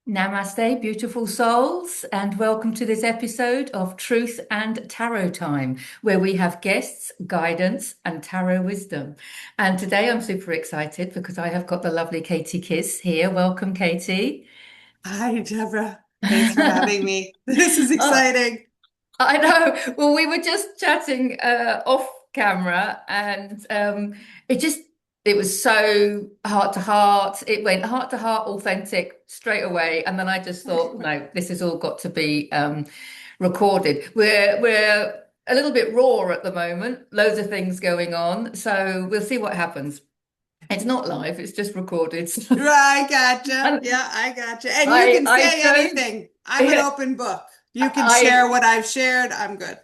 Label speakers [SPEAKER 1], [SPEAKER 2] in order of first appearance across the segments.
[SPEAKER 1] Namaste, beautiful souls, and welcome to this episode of Truth and Tarot Time, where we have guests, guidance, and tarot wisdom. And today I'm super excited because I have got the lovely Katie Kiss here. Welcome, Katie.
[SPEAKER 2] Hi, Deborah. Thanks for having me. This is
[SPEAKER 1] Oh,
[SPEAKER 2] exciting.
[SPEAKER 1] I know. Well, we were just chatting off camera, and it just it was so heart to heart. It went heart to heart, authentic straight away, and then I just thought, no, this has all got to be recorded. We're a little bit raw at the moment. Loads of things going on, so we'll see what happens. It's not live; it's just recorded.
[SPEAKER 2] I gotcha.
[SPEAKER 1] And
[SPEAKER 2] Yeah, I gotcha. And you
[SPEAKER 1] I
[SPEAKER 2] can
[SPEAKER 1] I
[SPEAKER 2] say
[SPEAKER 1] don't.
[SPEAKER 2] anything. I'm an open book. You can share
[SPEAKER 1] I
[SPEAKER 2] what I've shared. I'm good.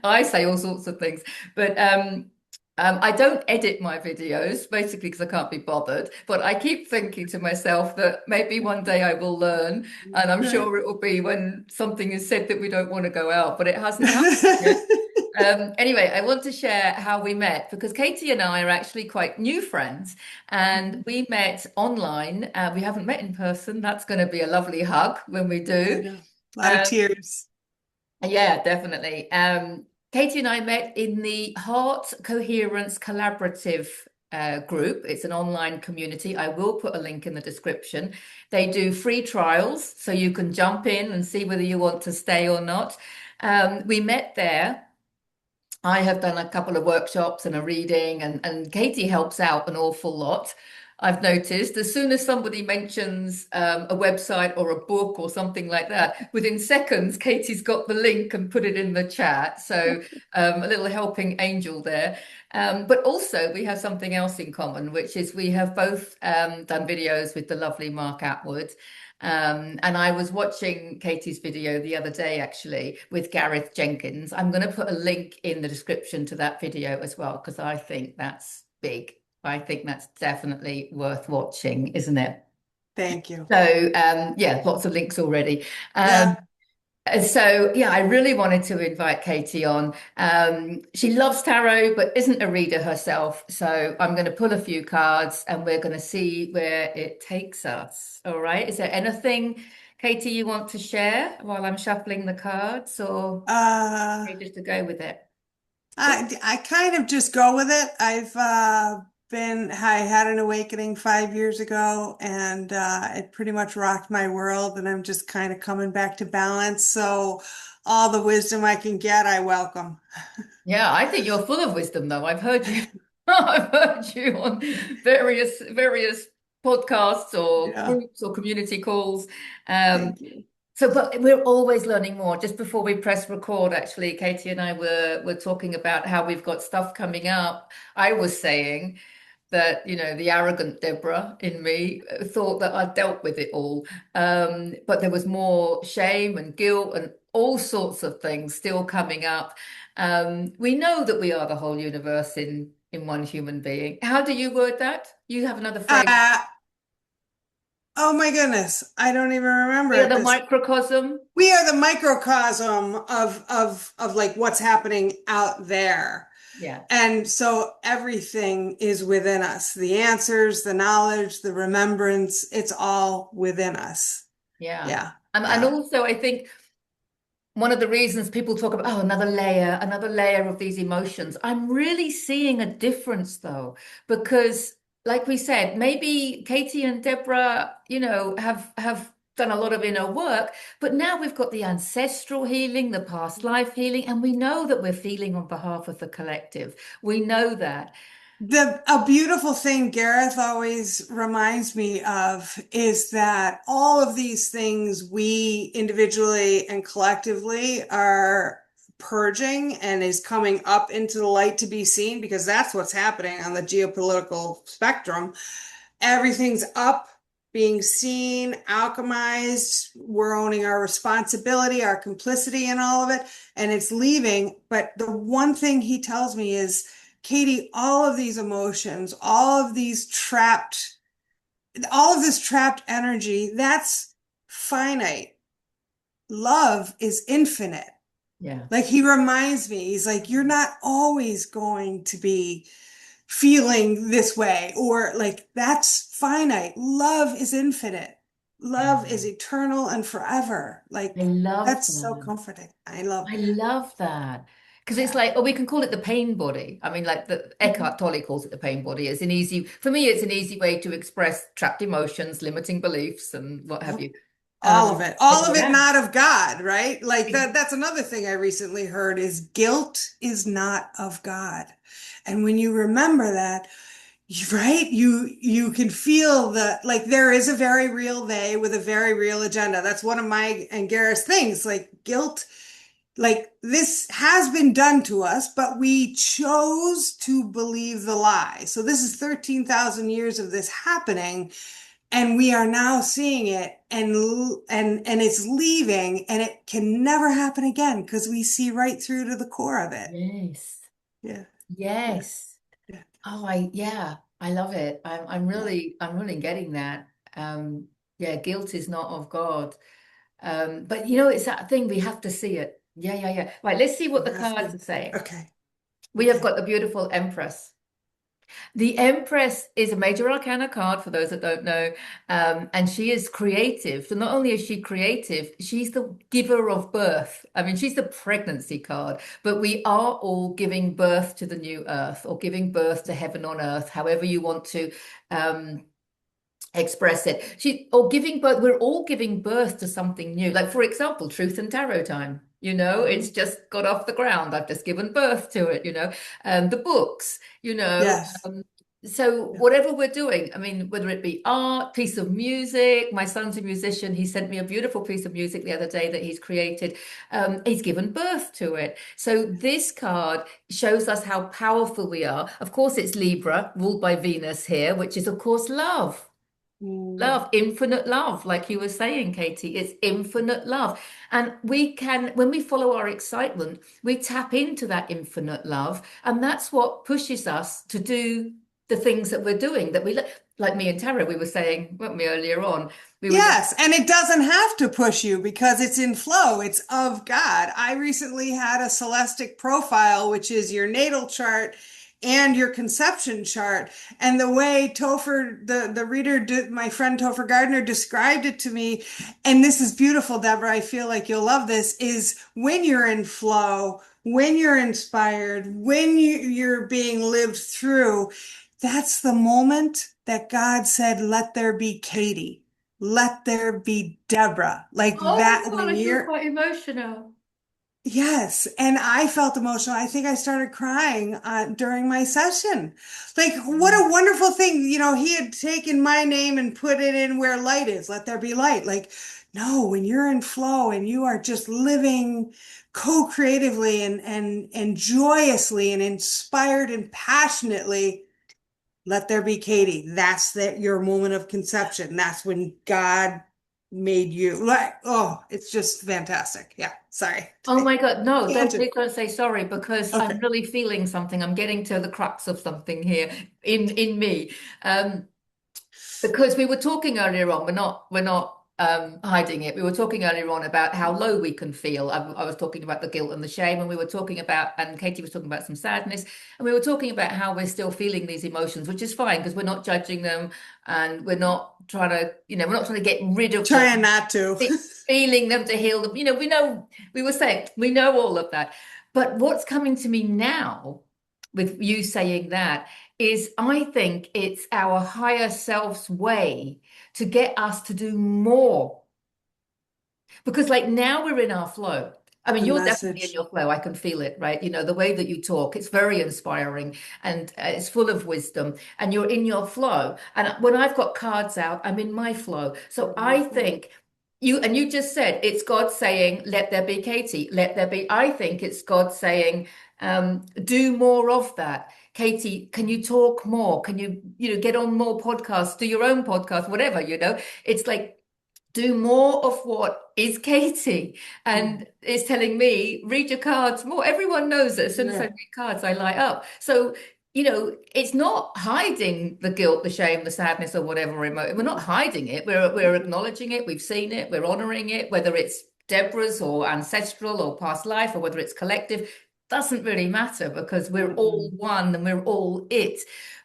[SPEAKER 1] I say all sorts of things, but I don't edit my videos basically because I can't be bothered. But I keep thinking to myself that maybe one day I will learn, and I'm
[SPEAKER 2] Right.
[SPEAKER 1] sure it will be when something is said that we don't want to go out, but it hasn't happened yet. Anyway, I want to share how we met because Katie and I are actually quite new friends, and we met online. We haven't met in person. That's going to be a lovely hug when we
[SPEAKER 2] I
[SPEAKER 1] do.
[SPEAKER 2] know. A lot of
[SPEAKER 1] Um,
[SPEAKER 2] tears.
[SPEAKER 1] yeah, definitely. Katie and I met in the Heart Coherence Collaborative group. It's an online community. I will put a link in the description. They do free trials, so you can jump in and see whether you want to stay or not. We met there. I have done a couple of workshops and a reading, and Katie helps out an awful lot. I've noticed as soon as somebody mentions a website or a book or something like that, within seconds, Katie's got the link and put it in the chat. So a little helping angel there. But also, we have something else in common, which is we have both done videos with the lovely Mark Attwood. And I was watching Katie's video the other day, actually, with Gareth Jenkins. I'm going to put a link in the description to that video as well, because I think that's big. I think that's definitely worth watching, isn't it?
[SPEAKER 2] Thank you.
[SPEAKER 1] So, yeah, lots of links already.
[SPEAKER 2] Yeah.
[SPEAKER 1] So yeah, I really wanted to invite Katie on. She loves tarot, but isn't a reader herself. So I'm going to pull a few cards and we're going to see where it takes us. All right. Is there anything, Katie, you want to share while I'm shuffling the cards, or
[SPEAKER 2] Uh,
[SPEAKER 1] okay, just to go with it?
[SPEAKER 2] I kind of just go with it. I had an awakening 5 years ago and it pretty much rocked my world and I'm just kind of coming back to balance. So all the wisdom I can get, I welcome.
[SPEAKER 1] Yeah, I think you're full of wisdom, though. I've heard you. I've heard you on various podcasts or
[SPEAKER 2] Yeah,
[SPEAKER 1] groups or community calls. Um,
[SPEAKER 2] thank you.
[SPEAKER 1] but we're always learning more. Just before we press record, actually, Katie and I were talking about how we've got stuff coming up. I was saying that, the arrogant Deborah in me thought that I'd dealt with it all. But there was more shame and guilt and all sorts of things still coming up. We know that we are the whole universe in one human being. How do you word that? You have another phrase.
[SPEAKER 2] Uh, oh my goodness, I don't even remember
[SPEAKER 1] We are
[SPEAKER 2] at
[SPEAKER 1] the
[SPEAKER 2] this.
[SPEAKER 1] microcosm.
[SPEAKER 2] We are the microcosm of like what's happening out there.
[SPEAKER 1] Yeah.
[SPEAKER 2] And so everything is within us. The answers, the knowledge, the remembrance, it's all within us.
[SPEAKER 1] Yeah.
[SPEAKER 2] Yeah.
[SPEAKER 1] And
[SPEAKER 2] Yeah.
[SPEAKER 1] also, I think one of the reasons people talk about, oh, another layer of these emotions. I'm really seeing a difference though, because like we said, maybe Katie and Deborah, have done a lot of inner work, but now we've got the ancestral healing, the past life healing, and we know that we're feeling on behalf of the collective. We know that.
[SPEAKER 2] A beautiful thing Gareth always reminds me of is that all of these things we individually and collectively are purging and is coming up into the light to be seen because that's what's happening on the geopolitical spectrum. Everything's up, being seen, alchemized. We're owning our responsibility, our complicity in all of it, and it's leaving. But the one thing he tells me is, Katie, all of these emotions, all of this trapped energy, that's finite. Love is infinite.
[SPEAKER 1] Yeah.
[SPEAKER 2] Like he reminds me, he's like, you're not always going to be feeling this way, or like that's finite. Love is infinite. love is eternal and forever.
[SPEAKER 1] I
[SPEAKER 2] Like,
[SPEAKER 1] love
[SPEAKER 2] that's so
[SPEAKER 1] that.
[SPEAKER 2] comforting. I love
[SPEAKER 1] I
[SPEAKER 2] that.
[SPEAKER 1] love that. Because it's
[SPEAKER 2] Yeah.
[SPEAKER 1] like, or we can call it the pain body. I mean, like the
[SPEAKER 2] Mhm.
[SPEAKER 1] Eckhart Tolle calls it the pain body. It's an easy, for me, it's an easy way to express trapped emotions, limiting beliefs, and what have
[SPEAKER 2] Yep.
[SPEAKER 1] you.
[SPEAKER 2] All
[SPEAKER 1] But
[SPEAKER 2] of it
[SPEAKER 1] yeah,
[SPEAKER 2] not of God, right? Like
[SPEAKER 1] ex-
[SPEAKER 2] that's another thing I recently heard is guilt is not of God. And when you remember that, right, you can feel the like there is a very real they with a very real agenda. That's one of my and Gareth's things, like guilt, like this has been done to us, but we chose to believe the lie. So this is 13,000 years of this happening, and we are now seeing it, and it's leaving, and it can never happen again because we see right through to the core of it.
[SPEAKER 1] yes,
[SPEAKER 2] Yeah, yeah,
[SPEAKER 1] yes.
[SPEAKER 2] yeah,
[SPEAKER 1] Oh, yeah, I love it.
[SPEAKER 2] yeah.
[SPEAKER 1] I'm really getting that. Yeah, guilt is not of God. But you know, it's that thing we have to see it. Yeah, yeah, yeah. Right, let's see what
[SPEAKER 2] You
[SPEAKER 1] the
[SPEAKER 2] have
[SPEAKER 1] cards
[SPEAKER 2] to.
[SPEAKER 1] are saying.
[SPEAKER 2] Okay,
[SPEAKER 1] We have
[SPEAKER 2] okay.
[SPEAKER 1] got the beautiful Empress. The Empress is a major arcana card for those that don't know, and she is creative. So not only is she creative, she's the giver of birth. I mean, she's the pregnancy card, but we are all giving birth to the new earth or giving birth to heaven on earth, however you want to um, express it. She or giving birth, we're all giving birth to something new. Like, for example, truth and tarot time. It's
[SPEAKER 2] Mhm.
[SPEAKER 1] just got off the ground. I've just given birth to it. The books,
[SPEAKER 2] Yes.
[SPEAKER 1] so
[SPEAKER 2] Yeah.
[SPEAKER 1] whatever we're doing, I mean, whether it be art, piece of music, my son's a musician. He sent me a beautiful piece of music the other day that he's created. He's given birth to it. So this card shows us how powerful we are. Of course, it's Libra, ruled by Venus here, which is, of course, love.
[SPEAKER 2] Mm.
[SPEAKER 1] Love, infinite love, like you were saying, Katie, it's infinite love. And we can, when we follow our excitement, we tap into that infinite love. And that's what pushes us to do the things that we're doing that like me and Tara, we were saying, weren't we, earlier on? We were just,
[SPEAKER 2] Yes, and it doesn't have to push you because it's in flow. It's of God. I recently had a celestic profile, which is your natal chart and your conception chart. And the way Topher, the reader, my friend Topher Gardner described it to me, and this is beautiful, Deborah. I feel like you'll love this, is when you're in flow, when you're inspired, when you're being lived through, that's the moment that God said, let there be Katie. Let there be Deborah. Like
[SPEAKER 1] oh my
[SPEAKER 2] that
[SPEAKER 1] God,
[SPEAKER 2] when
[SPEAKER 1] I feel
[SPEAKER 2] you're,
[SPEAKER 1] quite emotional.
[SPEAKER 2] yes. And I felt emotional. I think I started crying during my session. Like, what a wonderful thing. He had taken my name and put it in where light is. Let there be light. Like, no, when you're in flow and you are just living co-creatively and joyously and inspired and passionately, let there be Katie. That's your moment of conception. That's when God made you. Like, oh, it's just fantastic. Yeah. Sorry.
[SPEAKER 1] Oh my God, no,
[SPEAKER 2] Tangent.
[SPEAKER 1] please don't say sorry because I'm
[SPEAKER 2] Okay.
[SPEAKER 1] really feeling something. I'm getting to the crux of something here in me. Um, Because we were talking earlier on, we're not hiding it. We were talking earlier on about how low we can feel. I was talking about the guilt and the shame, and we were talking about, and Katie was talking about some sadness, and we were talking about how we're still feeling these emotions, which is fine because we're not judging them, and we're not trying to get rid of them,
[SPEAKER 2] Trying not to.
[SPEAKER 1] feeling them to heal them. We were saying we know all of that, but what's coming to me now with you saying that is I think it's our higher self's way to get us to do more. Because like now we're in our flow. I mean,
[SPEAKER 2] The
[SPEAKER 1] you're definitely in
[SPEAKER 2] message.
[SPEAKER 1] your flow. I can feel it, right? The way that you talk, it's very inspiring and it's full of wisdom and you're in your flow. And when I've got cards out, I'm in my flow. So I
[SPEAKER 2] Mhm.
[SPEAKER 1] think you just said it's God saying, let there be Katie, let there be. I think it's God saying, do more of that. Katie, can you talk more? Can you get on more podcasts, do your own podcast, whatever. It's like do more of what is Katie.
[SPEAKER 2] Mhm.
[SPEAKER 1] And it's telling me, read your cards more. Everyone knows that as soon as I
[SPEAKER 2] Yeah.
[SPEAKER 1] read cards, I light up. So, it's not hiding the guilt, the shame, the sadness, or whatever We're not hiding it. We're acknowledging it. We've seen it. We're honoring it, whether it's Deborah's or ancestral or past life or whether it's collective, doesn't really matter because we're all
[SPEAKER 2] Mhm.
[SPEAKER 1] one and we're all it.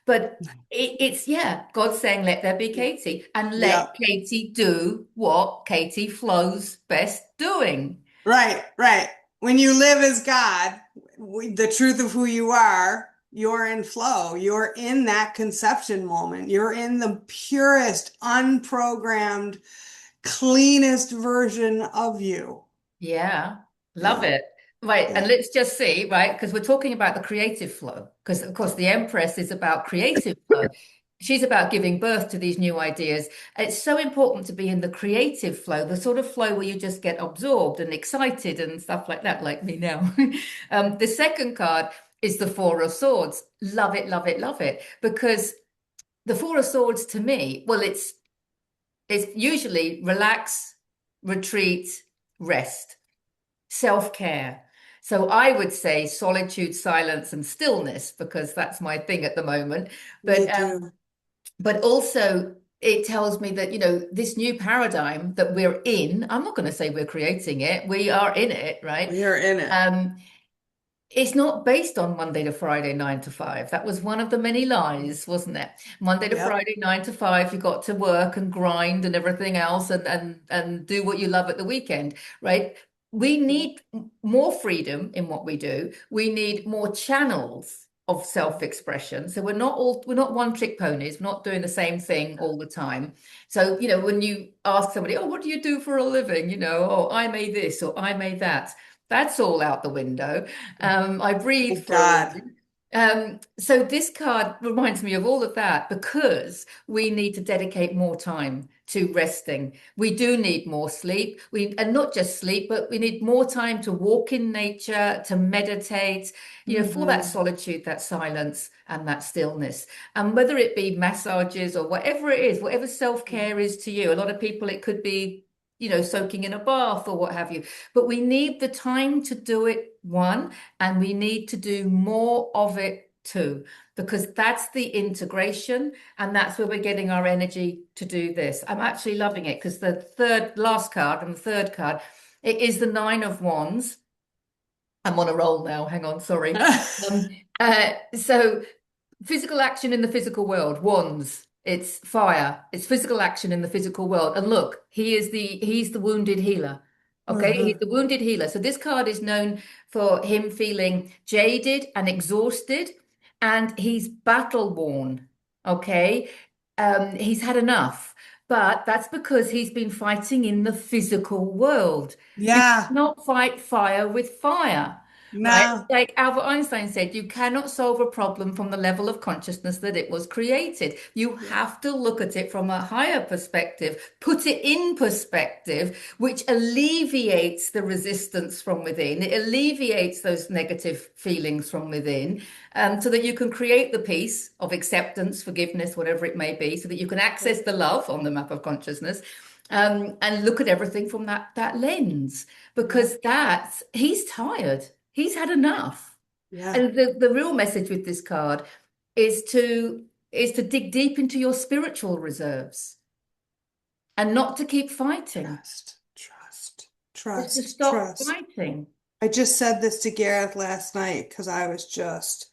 [SPEAKER 1] But it's, yeah, God saying, let there be Katie, and let
[SPEAKER 2] Yep.
[SPEAKER 1] Katie do what Katie flows best doing.
[SPEAKER 2] Right, right. When you live as God, the truth of who you are, you're in flow. You're in that conception moment. You're in the purest, unprogrammed, cleanest version of you.
[SPEAKER 1] Yeah, love
[SPEAKER 2] Yeah,
[SPEAKER 1] it. Right. And
[SPEAKER 2] yeah.
[SPEAKER 1] let's just see, right? Because we're talking about the creative flow. Because, of course, the Empress is about creative flow. She's about giving birth to these new ideas. It's so important to be in the creative flow, the sort of flow where you just get absorbed and excited and stuff like that, like me now. The second card is the Four of Swords. Love it, love it, love it. Because the Four of Swords to me, well, it's usually relax, retreat, rest, self-care. So I would say solitude, silence, and stillness because that's my thing at the moment.
[SPEAKER 2] Me
[SPEAKER 1] But
[SPEAKER 2] too.
[SPEAKER 1] also it tells me that, this new paradigm that we're in, I'm not going to say we're creating it, we are in it, right?
[SPEAKER 2] We are in it.
[SPEAKER 1] Um, it's not based on Monday to Friday, 9 to 5. That was one of the many lies, wasn't it? Monday to
[SPEAKER 2] Yep.
[SPEAKER 1] Friday, 9 to 5, you got to work and grind and everything else and do what you love at the weekend, right? We need more freedom in what we do. We need more channels of self-expression. So we're not one-trick ponies. We're not doing the same thing all the time. So, when you ask somebody, oh, what do you do for a living? Oh, I made this or I made that. That's all out the window. I breathe
[SPEAKER 2] Thank
[SPEAKER 1] for a
[SPEAKER 2] God.
[SPEAKER 1] living. So this card reminds me of all of that because we need to dedicate more time to resting. We do need more sleep. And not just sleep, but we need more time to walk in nature, to meditate, for that
[SPEAKER 2] Hmm.
[SPEAKER 1] solitude, that silence, and that stillness. And whether it be massages or whatever it is, whatever self-care is to you, a lot of people, it could be, soaking in a bath or what have you. But we need the time to do it, one, and we need to do more of it too, because that's the integration and that's where we're getting our energy to do this. I'm actually loving it because the last card and the third card, it is the Nine of Wands. I'm on a roll now. Hang on, sorry. Um, so physical action in the physical world, wands. It's fire. It's physical action in the physical world. And look, he's the wounded healer. Okay, he's
[SPEAKER 2] Uh-huh.
[SPEAKER 1] the wounded healer. So this card is known for him feeling jaded and exhausted, and he's battle worn. Okay, he's had enough, but that's because he's been fighting in the physical world. You
[SPEAKER 2] Yeah.
[SPEAKER 1] cannot fight fire with fire. Right?
[SPEAKER 2] No.
[SPEAKER 1] Like Albert Einstein said, you cannot solve a problem from the level of consciousness that it was created. You
[SPEAKER 2] Yeah.
[SPEAKER 1] have to look at it from a higher perspective, put it in perspective, which alleviates the resistance from within. It alleviates those negative feelings from within, so that you can create the peace of acceptance, forgiveness, whatever it may be, so that you can access the love on the map of consciousness. And look at everything from that lens,
[SPEAKER 2] Yeah.
[SPEAKER 1] because he's tired. He's had enough.
[SPEAKER 2] Yeah.
[SPEAKER 1] And the real message with this card is to dig deep into your spiritual reserves and not to keep fighting.
[SPEAKER 2] Trust, trust,
[SPEAKER 1] Just to
[SPEAKER 2] trust,
[SPEAKER 1] stop
[SPEAKER 2] trust.
[SPEAKER 1] fighting.
[SPEAKER 2] I just said this to Gareth last night because I was just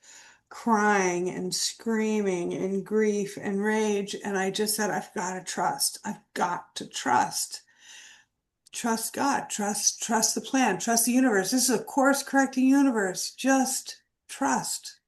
[SPEAKER 2] crying and screaming in grief and rage. And I just said, I've got to trust. I've got to trust. Trust God. Trust the plan. Trust the universe. This is a course correcting universe. Just trust.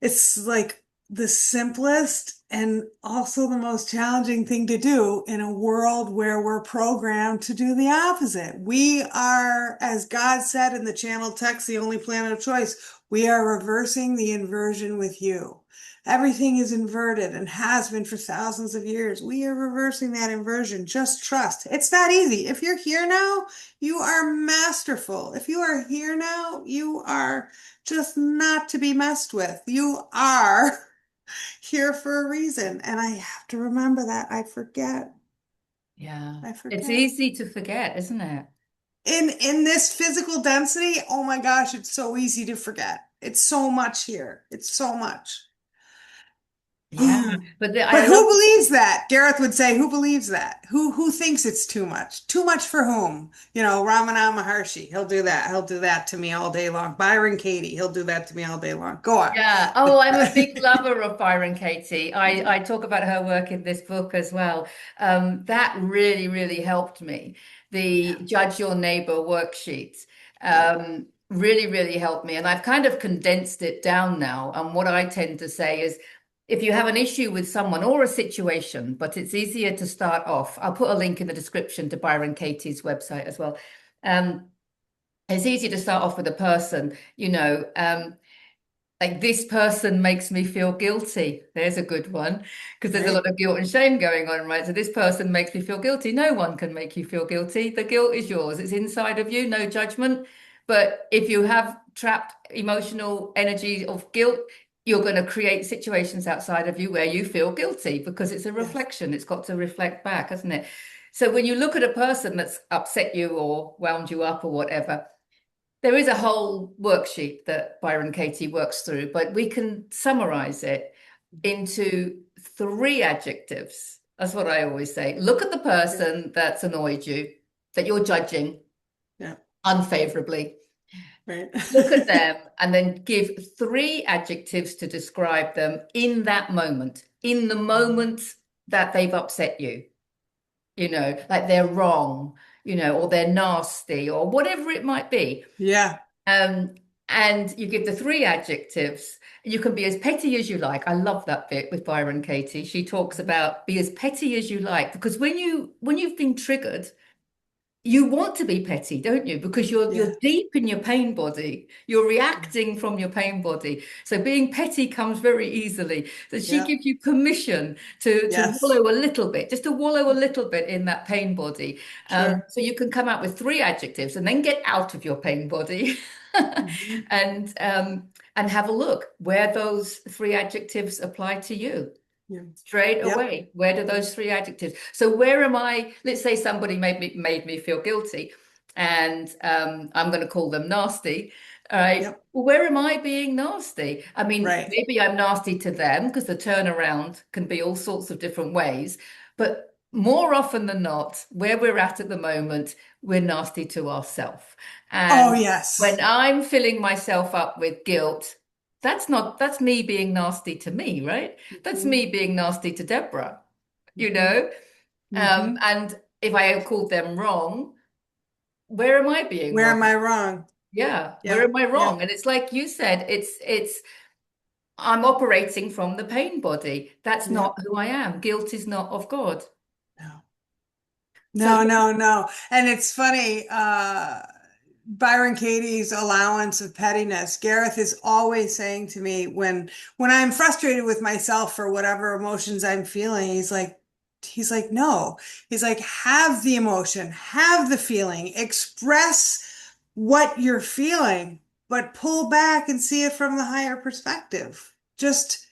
[SPEAKER 2] It's like the simplest and also the most challenging thing to do in a world where we're programmed to do the opposite. We are, as God said in the channel text, the only planet of choice, we are reversing the inversion with you. Everything is inverted and has been for thousands of years. We are reversing that inversion. Just trust. It's that easy. If you're here now, you are masterful. If you are here now, you are just not to be messed with. You are here for a reason. And I have to remember that. I forget.
[SPEAKER 1] Yeah.
[SPEAKER 2] I
[SPEAKER 1] It's
[SPEAKER 2] forget.
[SPEAKER 1] easy to forget, isn't it?
[SPEAKER 2] In this physical density, oh my gosh, it's so easy to forget. It's so much here. It's so much.
[SPEAKER 1] Yeah, but
[SPEAKER 2] But
[SPEAKER 1] I love.
[SPEAKER 2] who believes that? Gareth would say, who believes that? Who thinks it's too much? Too much for whom? You know, Ramana Maharshi, he'll do that. He'll do that to me all day long. Byron Katie, he'll do that to me all day long. Go on.
[SPEAKER 1] Yeah. Oh, I'm a big lover of Byron Katie. I talk about her work in this book as well. That really, really helped me. The
[SPEAKER 2] Yeah,
[SPEAKER 1] Judge Your Neighbor worksheet
[SPEAKER 2] yeah,
[SPEAKER 1] really, really helped me. And I've kind of condensed it down now. And what I tend to say is if you have an issue with someone or a situation, but it's easier to start off, I'll put a link in the description to Byron Katie's website as well. Um, it's easy to start off with a person, like this person makes me feel guilty. There's a good one because there's a
[SPEAKER 2] right.
[SPEAKER 1] lot of guilt and shame going on, right? So this person makes me feel guilty. No one can make you feel guilty. The guilt is yours. It's inside of you, no judgment. But if you have trapped emotional energy of guilt, you're going to create situations outside of you where you feel guilty because it's a
[SPEAKER 2] Yes.
[SPEAKER 1] reflection. It's got to reflect back, hasn't it? So when you look at a person that's upset you or wound you up or whatever, there is a whole worksheet that Byron Katie works through, but we can summarize it into three adjectives. That's what I always say. Look at the
[SPEAKER 2] Yeah,
[SPEAKER 1] person that's annoyed you, that you're judging
[SPEAKER 2] yeah,
[SPEAKER 1] unfavorably.
[SPEAKER 2] right.
[SPEAKER 1] Look at them and then give three adjectives to describe them in the moment that they've upset you, like they're wrong, or they're nasty or whatever it might be.
[SPEAKER 2] Yeah.
[SPEAKER 1] Um, and you give the three adjectives. You can be as petty as you like. I love that bit with Byron Katie. She talks about be as petty as you like because when you've been triggered, you want to be petty, don't you? Because you're
[SPEAKER 2] Yeah.
[SPEAKER 1] deep in your pain body. You're reacting from your pain body. So being petty comes very easily. So she
[SPEAKER 2] Yeah.
[SPEAKER 1] gives you permission to
[SPEAKER 2] Yes.
[SPEAKER 1] wallow a little bit, just to wallow a little bit in that pain body.
[SPEAKER 2] Sure.
[SPEAKER 1] So you can come out with three adjectives and then get out of your pain body
[SPEAKER 2] Mhm.
[SPEAKER 1] and have a look where those three adjectives apply to you
[SPEAKER 2] Yeah.
[SPEAKER 1] straight
[SPEAKER 2] Yep.
[SPEAKER 1] away. Where do those three adjectives? So where am I? Let's say somebody made me feel guilty, and I'm going to call them nasty. All right.
[SPEAKER 2] Yep.
[SPEAKER 1] Well, where am I being nasty? I mean,
[SPEAKER 2] Right.
[SPEAKER 1] maybe I'm nasty to them because the turnaround can be all sorts of different ways. But more often than not, where we're at the moment, we're nasty to ourselves.
[SPEAKER 2] Oh,
[SPEAKER 1] And when
[SPEAKER 2] yes.
[SPEAKER 1] I'm filling myself up with guilt, that's me being nasty to me, right? That's
[SPEAKER 2] Hmm.
[SPEAKER 1] me being nasty to Deborah, you
[SPEAKER 2] Hmm.
[SPEAKER 1] know?
[SPEAKER 2] Hmm.
[SPEAKER 1] And if I have called them wrong, where am I being
[SPEAKER 2] Where
[SPEAKER 1] wrong?
[SPEAKER 2] am I wrong?
[SPEAKER 1] Yeah, where
[SPEAKER 2] Yep.
[SPEAKER 1] am I wrong?
[SPEAKER 2] Yep.
[SPEAKER 1] And it's like you said, it's I'm operating from the pain body. That's not
[SPEAKER 2] Yep.
[SPEAKER 1] who I am. Guilt is not of God.
[SPEAKER 2] No.
[SPEAKER 1] So
[SPEAKER 2] No, no, no. And it's funny, Byron Katie's allowance of pettiness. Gareth is always saying to me when I'm frustrated with myself for whatever emotions I'm feeling, he's like, no. He's like, have the emotion, have the feeling, express what you're feeling, but pull back and see it from the higher perspective. Just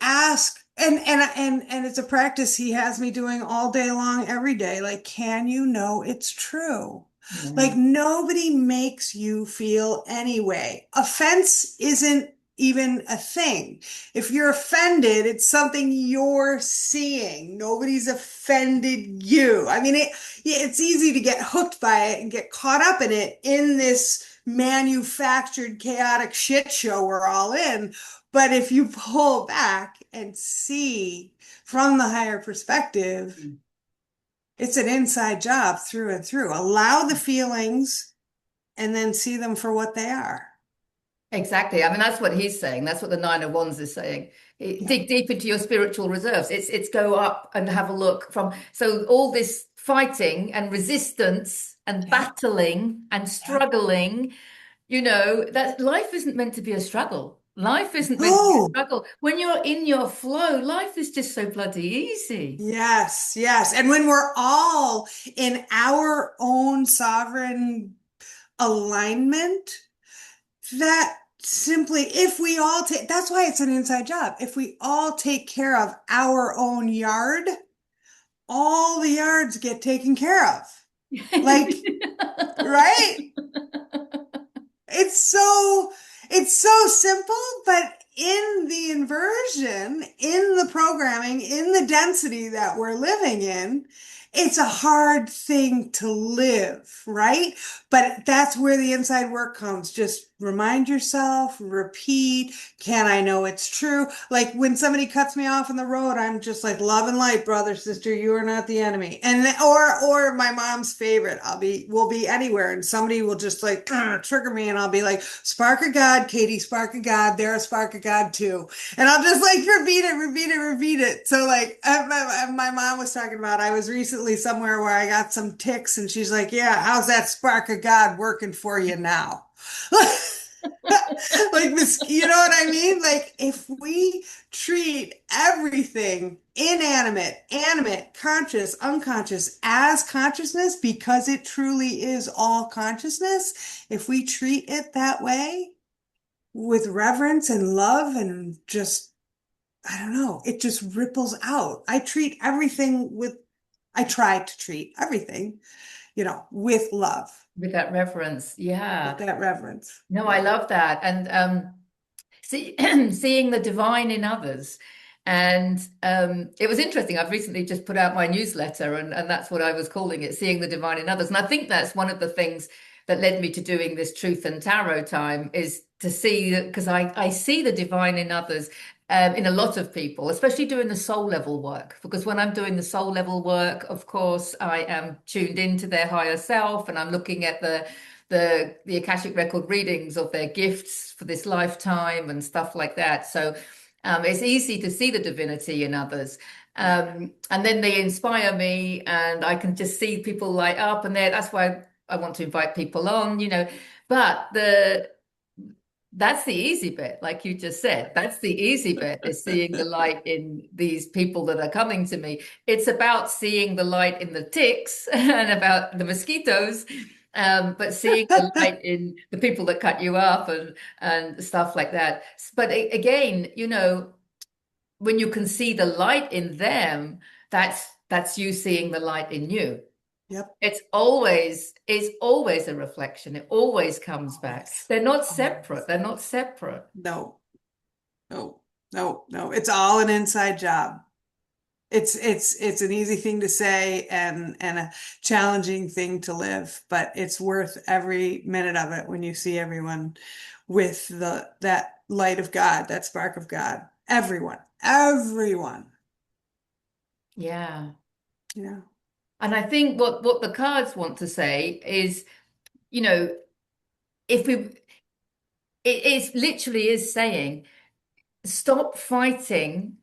[SPEAKER 2] ask. And it's a practice he has me doing all day long, every day. Like, can you know it's true?
[SPEAKER 1] yeah.
[SPEAKER 2] Like, nobody makes you feel anyway. Offense isn't even a thing. If you're offended, it's something you're seeing. Nobody's offended you. I mean, it's easy to get hooked by it and get caught up in it in this manufactured chaotic shit show we're all in. But if you pull back and see from the higher perspective, it's an inside job through and through. Allow the feelings and then see them for what they are.
[SPEAKER 1] Exactly. I mean, that's what he's saying. That's what the Nine of Wands is saying.
[SPEAKER 2] Yeah.
[SPEAKER 1] Dig deep into your spiritual reserves. It's go up and have a look from. So all this fighting and resistance and
[SPEAKER 2] Yep.
[SPEAKER 1] battling and
[SPEAKER 2] Yep.
[SPEAKER 1] struggling, that life isn't meant to be a struggle. Life isn't meant to be a
[SPEAKER 2] Oh,
[SPEAKER 1] struggle. When you're in your flow, life is just so bloody easy.
[SPEAKER 2] yes, yes. And when we're all in our own sovereign alignment, that simply, if we all take, that's why it's an inside job. If we all take care of our own yard, all the yards get taken care of. Like, right? It's so, it's so simple, but in the inversion, in the programming, in the density that we're living in, it's a hard thing to live, right? But that's where the inside work comes. Just remind yourself, repeat. Can I know it's true? Like when somebody cuts me off on the road, I'm just like, love and light, brother, sister, you are not the enemy. And or my mom's favorite, we'll be anywhere and somebody will just like trigger me and I'll be like, spark of God, Katie, spark of God, they're a spark of God too. And I'll just like repeat it, repeat it, repeat it. So like my mom was talking about, I was recently somewhere where I got some ticks and she's like, yeah, how's that spark of God working for you now? Like this, you know what I mean? Like if we treat everything inanimate, animate, conscious, unconscious as consciousness because it truly is all consciousness, if we treat it that way with reverence and love and just, I don't know, it just ripples out. I try to treat everything, with love,
[SPEAKER 1] With that reference.
[SPEAKER 2] with
[SPEAKER 1] Yeah.
[SPEAKER 2] that reverence.
[SPEAKER 1] No, I
[SPEAKER 2] Yeah.
[SPEAKER 1] love that. And see, seeing the divine in others. And it was interesting. I've recently just put out my newsletter, and that's what I was calling it, Seeing the Divine in Others. And I think that's one of the things that led me to doing this Truth and Tarot time is to see that, because I see the divine in others in a lot of people, especially doing the soul level work. Because when I'm doing the soul level work, of course, I am tuned into their higher self and I'm looking at the Akashic record readings of their gifts for this lifetime and stuff like that. So it's easy to see the divinity in others. And then they inspire me and I can just see people light up and that's why I want to invite people on, but that's the easy bit, like you just said. That's the easy bit is seeing the light in these people that are coming to me. It's about seeing the light in the ticks and about the mosquitoes, but seeing the light in the people that cut you up and stuff like that. But again, when you can see the light in them, that's you seeing the light in you.
[SPEAKER 2] Yep.
[SPEAKER 1] It's always a reflection. It always comes back.
[SPEAKER 2] Always.
[SPEAKER 1] They're not
[SPEAKER 2] Always.
[SPEAKER 1] separate. They're not separate.
[SPEAKER 2] No, no, no, no. It's all an inside job. It's an easy thing to say and a challenging thing to live, but it's worth every minute of it when you see everyone with that light of God, that spark of God. Everyone, everyone.
[SPEAKER 1] Yeah.
[SPEAKER 2] Yeah.
[SPEAKER 1] And I think what the cards want to say is, you know, if we it is literally is saying stop fighting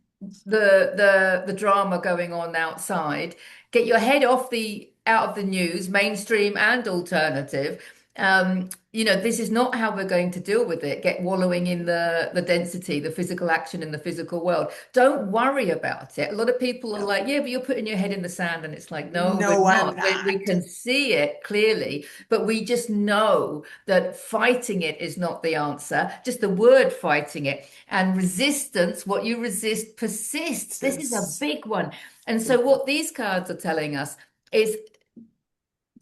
[SPEAKER 1] the drama going on outside. Get your head off the out of the news, mainstream and alternative. This is not how we're going to deal with it. Get wallowing in the density, the physical action in the physical world. Don't worry about it. A lot of people are
[SPEAKER 2] Yep.
[SPEAKER 1] like, yeah, but you're putting your head in the sand, and it's like, no, we're
[SPEAKER 2] No, I'm
[SPEAKER 1] not. We
[SPEAKER 2] not.
[SPEAKER 1] can see it clearly, but we just know that fighting it is not the answer. Just the word fighting it. And resistance, what you resist persists. This is a
[SPEAKER 2] Sis.
[SPEAKER 1] big one. And so, what these cards are telling us is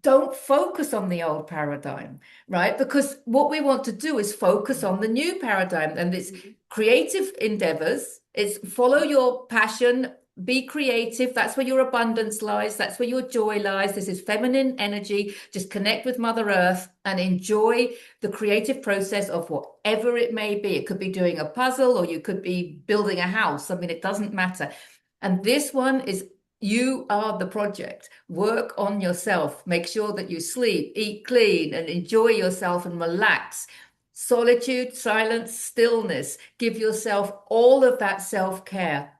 [SPEAKER 1] don't focus on the old paradigm, right? Because what we want to do is focus on the new paradigm and it's creative endeavors. It's follow your passion, be creative. That's where your abundance lies. That's where your joy lies. This is feminine energy. Just connect with Mother Earth and enjoy the creative process of whatever it may be. It could be doing a puzzle or you could be building a house. I mean, it doesn't matter. And this one is you are the project. Work on yourself. Make sure that you sleep, eat clean, and enjoy yourself and relax. Solitude, silence, stillness. Give yourself all of that self-care.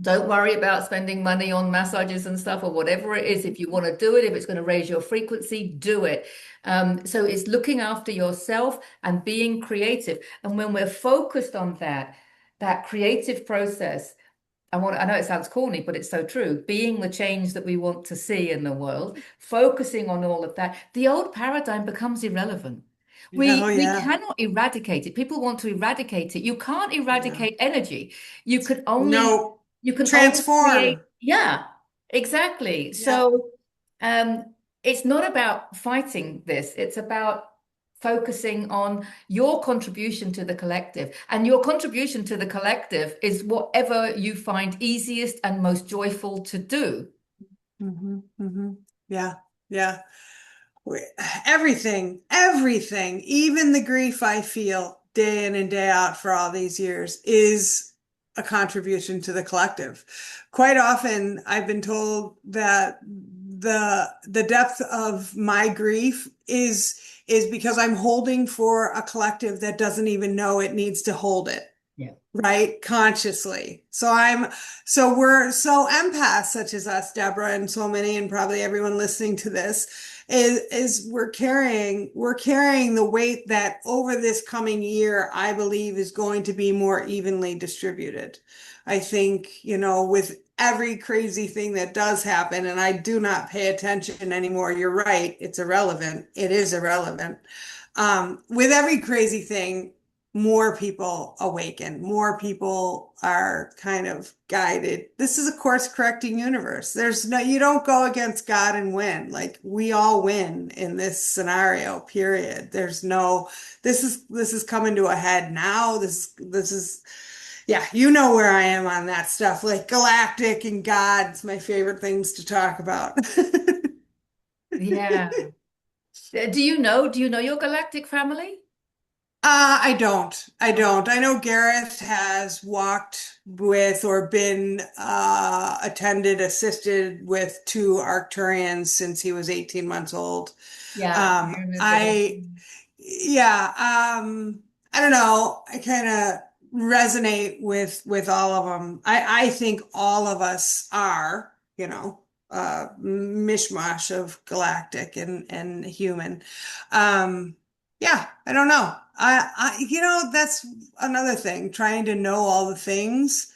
[SPEAKER 1] Don't worry about spending money on massages and stuff or whatever it is. If you want to do it, if it's going to raise your frequency, do it. So it's looking after yourself and being creative. And when we're focused on that creative process, I know it sounds corny, but it's so true. Being the change that we want to see in the world, focusing on all of that, the old paradigm becomes irrelevant.
[SPEAKER 2] Oh
[SPEAKER 1] We
[SPEAKER 2] yeah.
[SPEAKER 1] cannot eradicate it. People want to eradicate it. You can't
[SPEAKER 2] Yeah.
[SPEAKER 1] eradicate energy. You can only
[SPEAKER 2] No.
[SPEAKER 1] you can only create,
[SPEAKER 2] Transform.
[SPEAKER 1] yeah, exactly.
[SPEAKER 2] Yep.
[SPEAKER 1] So it's not about fighting this, it's about focusing on your contribution to the collective. And your contribution to the collective is whatever you find easiest and most joyful to do.
[SPEAKER 2] Yeah, yeah. Everything, even the grief I feel day in and day out for all these years is a contribution to the collective. Quite often, I've been told that the depth of my grief is because I'm holding for a collective that doesn't even know it needs to hold it.
[SPEAKER 1] Yeah.
[SPEAKER 2] Right, consciously. So we're so empaths such as us, Deborah, and so many, and probably everyone listening to this is we're carrying the weight that over this coming year, I believe is going to be more evenly distributed. I think, with every crazy thing that does happen, and I do not pay attention anymore. You're right. It's irrelevant. It is irrelevant. With every crazy thing, more people awaken, more people are kind of guided. This is a course correcting universe. You don't go against God and win. Like, we all win in this scenario, period. This is coming to a head now. This is, yeah, you know where I am on that stuff. Like galactic and God's my favorite things to talk about.
[SPEAKER 1] Yeah. Do you know your galactic family?
[SPEAKER 2] I don't. I don't. I know Gareth has walked with or been assisted with two Arcturians since he was 18 months old.
[SPEAKER 1] Yeah, I
[SPEAKER 2] Um,
[SPEAKER 1] remember
[SPEAKER 2] I,
[SPEAKER 1] them.
[SPEAKER 2] yeah, I don't know. I kind of resonate with all of them. I think all of us are, mishmash of galactic and human. Yeah, I don't know. That's another thing, trying to know all the things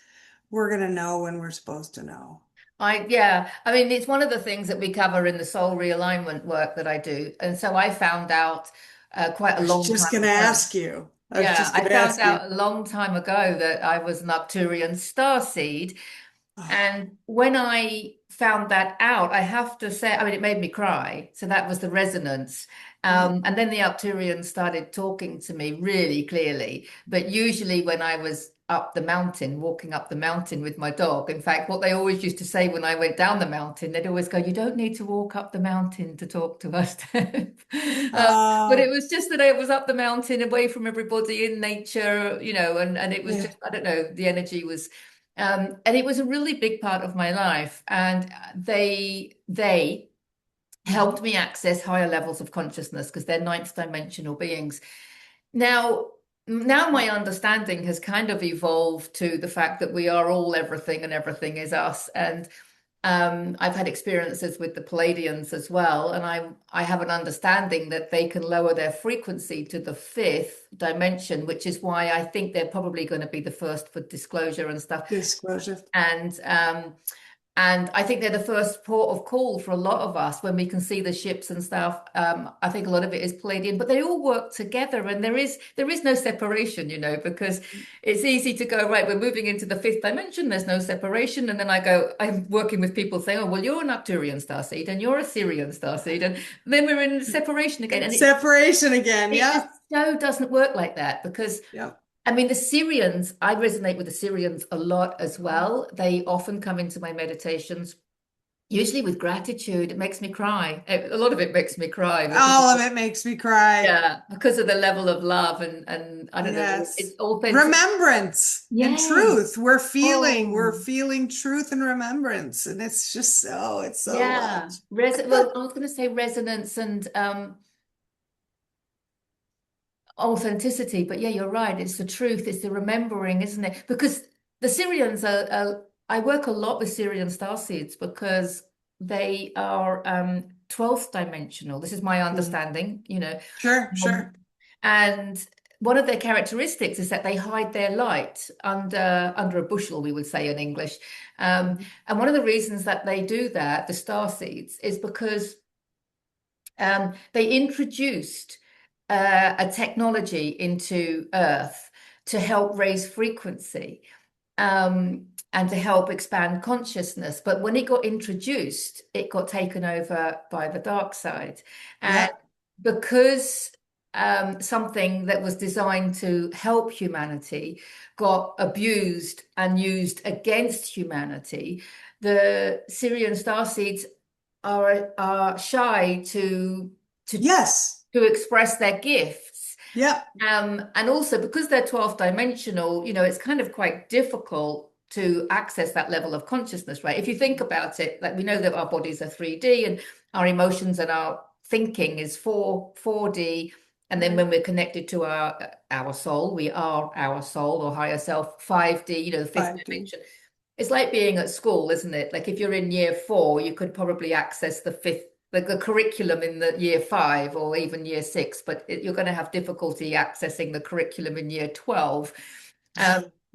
[SPEAKER 2] we're gonna know when we're supposed to know.
[SPEAKER 1] Yeah, I mean, it's one of the things that we cover in the soul realignment work that I do. And so I found out quite a
[SPEAKER 2] I was
[SPEAKER 1] long
[SPEAKER 2] just
[SPEAKER 1] time
[SPEAKER 2] gonna
[SPEAKER 1] ago.
[SPEAKER 2] ask you. I was
[SPEAKER 1] Yeah,
[SPEAKER 2] just
[SPEAKER 1] I
[SPEAKER 2] gonna
[SPEAKER 1] found
[SPEAKER 2] ask you.
[SPEAKER 1] out a long time ago that I was an Arcturian starseed.
[SPEAKER 2] Oh,
[SPEAKER 1] And when I found that out, I have to say, I mean, it made me cry. So that was the resonance.
[SPEAKER 2] yeah.
[SPEAKER 1] And then the Arcturians started talking to me really clearly. But usually when I was up the mountain, walking up the mountain with my dog, in fact, what they always used to say when I went down the mountain, they'd always go, "You don't need to walk up the mountain to talk to us." But it
[SPEAKER 2] Oh,
[SPEAKER 1] was just that I was up the mountain away from everybody in nature, and it was
[SPEAKER 2] yeah.
[SPEAKER 1] just, I don't know, the energy was and it was a really big part of my life. And they helped me access higher levels of consciousness because they're ninth dimensional beings. Now, now my understanding has kind of evolved to the fact that we are all everything and everything is us. And I've had experiences with the Palladians as well, and I have an understanding that they can lower their frequency to the fifth dimension, which is why I think they're probably going to be the first for disclosure and stuff.
[SPEAKER 2] Disclosure.
[SPEAKER 1] And I think they're the first port of call for a lot of us when we can see the ships and stuff. I think a lot of it is Palladian, but they all work together, and there is no separation, because it's easy to go, right, we're moving into the fifth dimension, there's no separation. And then I'm working with people saying, oh, well, you're an Arcturian starseed and you're a Syrian starseed, and then we're in separation again. And
[SPEAKER 2] Separation again.
[SPEAKER 1] it
[SPEAKER 2] Yeah.
[SPEAKER 1] just so doesn't work like that because
[SPEAKER 2] Yep.
[SPEAKER 1] I mean, the Syrians, I resonate with the Syrians a lot as well. They often come into my meditations, usually with gratitude. It makes me cry. A lot of it makes me cry because
[SPEAKER 2] All of it makes me cry.
[SPEAKER 1] yeah, because of the level of love and I don't know, it's
[SPEAKER 2] Yes.
[SPEAKER 1] authentic.
[SPEAKER 2] Remembrance and
[SPEAKER 1] Yes.
[SPEAKER 2] truth. We're
[SPEAKER 1] Oh,
[SPEAKER 2] feeling truth and remembrance. And it's so
[SPEAKER 1] yeah.
[SPEAKER 2] much.
[SPEAKER 1] Well, I was going to say resonance and authenticity, but yeah, you're right. It's the truth, it's the remembering, isn't it? Because the Syrians I work a lot with Syrian starseeds because they are 12th dimensional. This is my
[SPEAKER 2] Mm.
[SPEAKER 1] understanding,
[SPEAKER 2] Sure,
[SPEAKER 1] Um,
[SPEAKER 2] sure.
[SPEAKER 1] and one of their characteristics is that they hide their light under a bushel, we would say in English.
[SPEAKER 2] Mhm.
[SPEAKER 1] And one of the reasons that they do that, the starseeds, is because they introduced a technology into Earth to help raise frequency and to help expand consciousness. But when it got introduced, it got taken over by the dark side. And
[SPEAKER 2] Yeah.
[SPEAKER 1] because something that was designed to help humanity got abused and used against humanity, the Syrian starseeds are shy to
[SPEAKER 2] Yes.
[SPEAKER 1] to express their gifts.
[SPEAKER 2] Yep.
[SPEAKER 1] And also because they're 12th dimensional, it's kind of quite difficult to access that level of consciousness, right? If you think about it, like we know that our bodies are 3D and our emotions and our thinking is 4D. And then when we're connected to our soul, we are our soul or higher self, 5D, the fifth
[SPEAKER 2] 5D.
[SPEAKER 1] dimension. It's like being at school, isn't it? Like if you're in year 4, you could probably access the fifth, like the curriculum in the year 5 or even year 6, but you're going to have difficulty accessing the curriculum in year 12.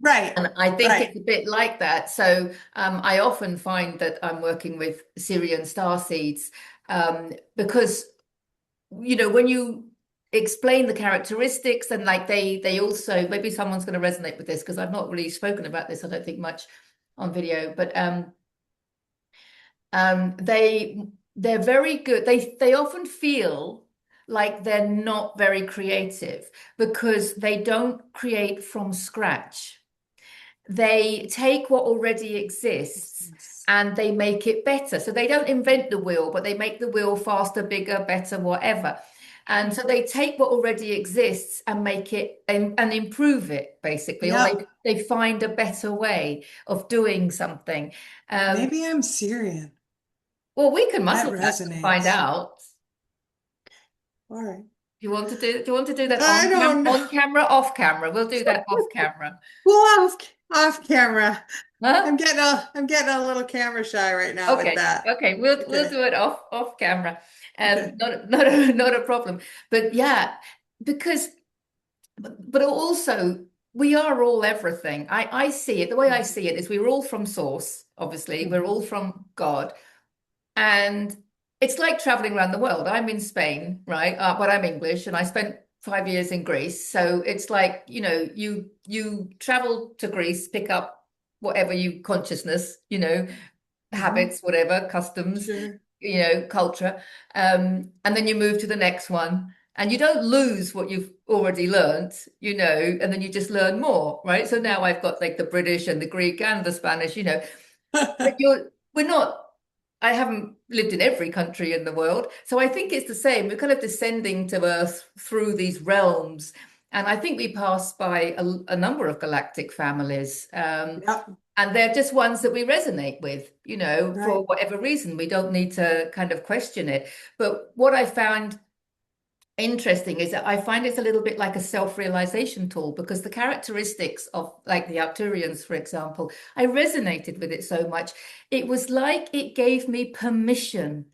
[SPEAKER 2] Right.
[SPEAKER 1] And I think
[SPEAKER 2] Right.
[SPEAKER 1] it's a bit like that. So I often find that I'm working with Syrian starseeds because, when you explain the characteristics and like they also, maybe someone's going to resonate with this because I've not really spoken about this, I don't think much on video, but they're very good. They often feel like they're not very creative because they don't create from scratch. They take what already exists and they make it better. So they don't invent the wheel, but they make the wheel faster, bigger, better, whatever. And so they take what already exists and make it and improve it, basically, or
[SPEAKER 2] Yep.
[SPEAKER 1] they find a better way of doing something. Um,
[SPEAKER 2] Maybe I'm Syrian.
[SPEAKER 1] well, we can
[SPEAKER 2] That
[SPEAKER 1] muscle test and find
[SPEAKER 2] resonates.
[SPEAKER 1] out.
[SPEAKER 2] All right.
[SPEAKER 1] Do you want to do that
[SPEAKER 2] I don't know.
[SPEAKER 1] on camera, off camera? We'll do that off camera.
[SPEAKER 2] Well, off camera.
[SPEAKER 1] Huh?
[SPEAKER 2] I'm getting a little camera shy right now with
[SPEAKER 1] Okay,
[SPEAKER 2] that.
[SPEAKER 1] okay, we'll
[SPEAKER 2] Okay.
[SPEAKER 1] do it off camera.
[SPEAKER 2] Okay.
[SPEAKER 1] Not a problem. But yeah, because but also we are all everything. I see it, the way I see it is we're all from source, obviously. We're
[SPEAKER 2] Mhm.
[SPEAKER 1] all from God. And it's like traveling around the world. I'm in Spain, right? But I'm English and I spent 5 years in Greece. So it's like, you travel to Greece, pick up whatever you consciousness,
[SPEAKER 2] Mhm.
[SPEAKER 1] habits, whatever, customs,
[SPEAKER 2] Sure.
[SPEAKER 1] culture. And then you move to the next one. And you don't lose what you've already learned, and then you just learn more, right? So now I've got like the British and the Greek and the Spanish, but we're not, I haven't lived in every country in the world. So I think it's the same. We're kind of descending to Earth through these realms. And I think we pass by a number of galactic families.
[SPEAKER 2] Yep.
[SPEAKER 1] And they're just ones that we resonate with, for
[SPEAKER 2] Right.
[SPEAKER 1] whatever reason. We don't need to kind of question it. But what I found interesting is that I find it's a little bit like a self-realization tool because the characteristics of like the Arcturians, for example, I resonated with it so much. It was like it gave me permission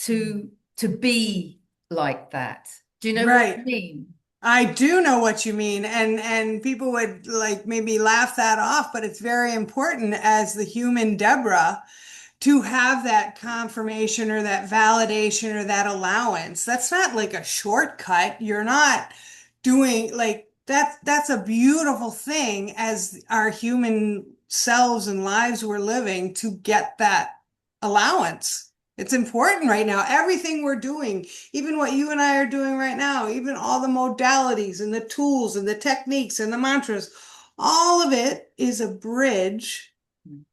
[SPEAKER 1] to be like that. Do you know what I
[SPEAKER 2] Right.
[SPEAKER 1] mean?
[SPEAKER 2] I do know what you mean, and people would like maybe laugh that off, but it's very important as the human Deborah to have that confirmation or that validation or that allowance. That's not like a shortcut. You're not doing like that. That's a beautiful thing as our human selves and lives we're living to get that allowance. It's important right now. Everything we're doing, even what you and I are doing right now, even all the modalities and the tools and the techniques and the mantras, all of it is a bridge